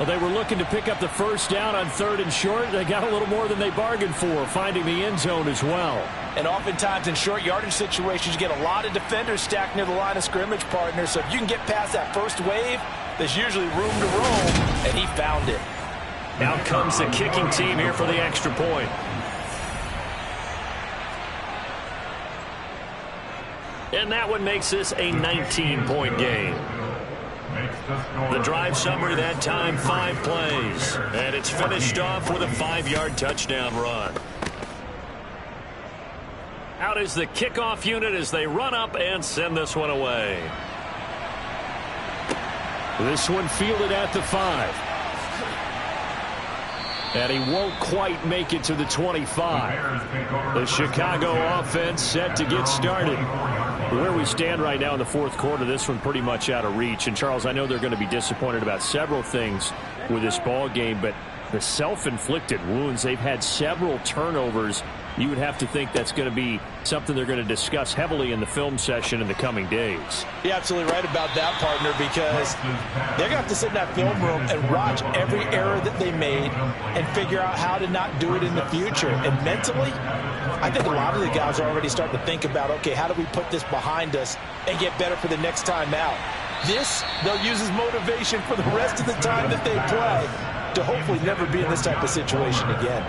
Well, they were looking to pick up the first down on 3rd and short. They got a little more than they bargained for, finding the end zone as well. And oftentimes in short yardage situations, you get a lot of defenders stacked near the line of scrimmage, partner. So if you can get past that first wave, there's usually room to roam, and he found it. Out comes the kicking team here for the extra point. And that one makes this a 19-point game. The drive summary that time, 5 plays. And it's finished off with a 5-yard touchdown run. Out is the kickoff unit as they run up and send this one away. This one fielded at the 5. And he won't quite make it to the 25. The Chicago offense set to get started. Where we stand right now in the 4th quarter, this one pretty much out of reach. And, Charles, I know they're going to be disappointed about several things with this ball game, but the self-inflicted wounds, they've had several turnovers you would have to think that's going to be something they're going to discuss heavily in the film session in the coming days. You're absolutely right about that, partner, because they're going to have to sit in that film room and watch every error that they made and figure out how to not do it in the future. And mentally, I think a lot of the guys are already starting to think about, okay, how do we put this behind us and get better for the next time out? This, they'll use as motivation for the rest of the time that they play to hopefully never be in this type of situation again.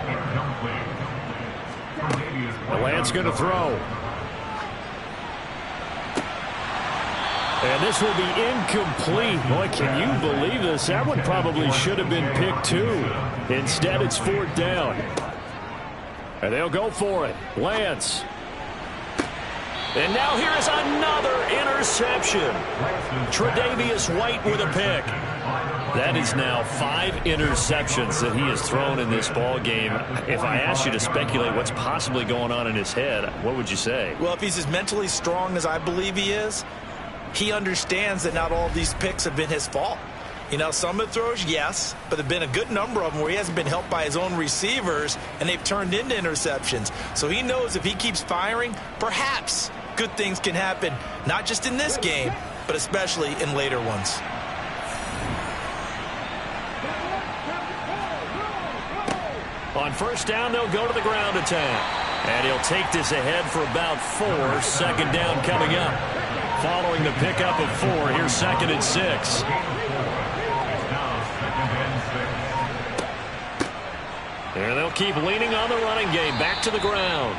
Lance going to throw. And this will be incomplete. Boy, can you believe this? That one probably should have been picked too. Instead, it's 4th down. And they'll go for it. Lance. And now here is another interception. Tre'Davious White with a pick. That is now 5 interceptions that he has thrown in this ball game. If I asked you to speculate what's possibly going on in his head, what would you say? Well, if he's as mentally strong as I believe he is, he understands that not all of these picks have been his fault. You know, some of the throws, yes, but there have been a good number of them where he hasn't been helped by his own receivers, and they've turned into interceptions. So he knows if he keeps firing, perhaps good things can happen, not just in this game, but especially in later ones. On 1st down, they'll go to the ground attack. And he'll take this ahead for about 4. 2nd down coming up. Following the pickup of 4, here's 2nd and 6. And they'll keep leaning on the running game. Back to the ground.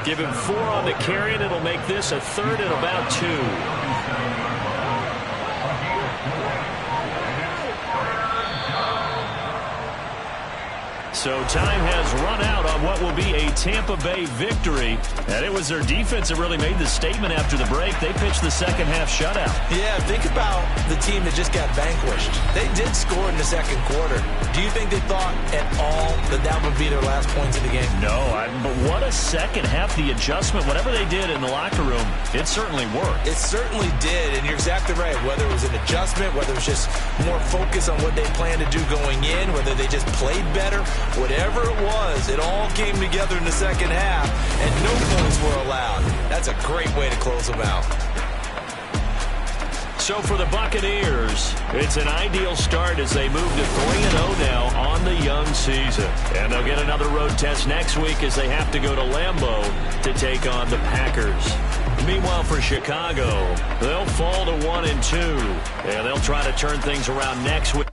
Give him 4 on the carry, and it'll make this a 3rd and about 2. So time has run out on what will be a Tampa Bay victory. And it was their defense that really made the statement after the break. They pitched the second half shutout. Yeah, think about the team that just got vanquished. They did score in the 2nd quarter. Do you think they thought at all that that would be their last points of the game? No, but what a second half. The adjustment, whatever they did in the locker room, it certainly worked. It certainly did, and you're exactly right. Whether it was an adjustment, whether it was just more focus on what they planned to do going in, whether they just played better, whatever it was, it all came together in the second half, and no points were allowed. That's a great way to close them out. So for the Buccaneers, it's an ideal start as they move to 3-0 now on the young season. And they'll get another road test next week as they have to go to Lambeau to take on the Packers. Meanwhile, for Chicago, they'll fall to 1-2, and they'll try to turn things around next week.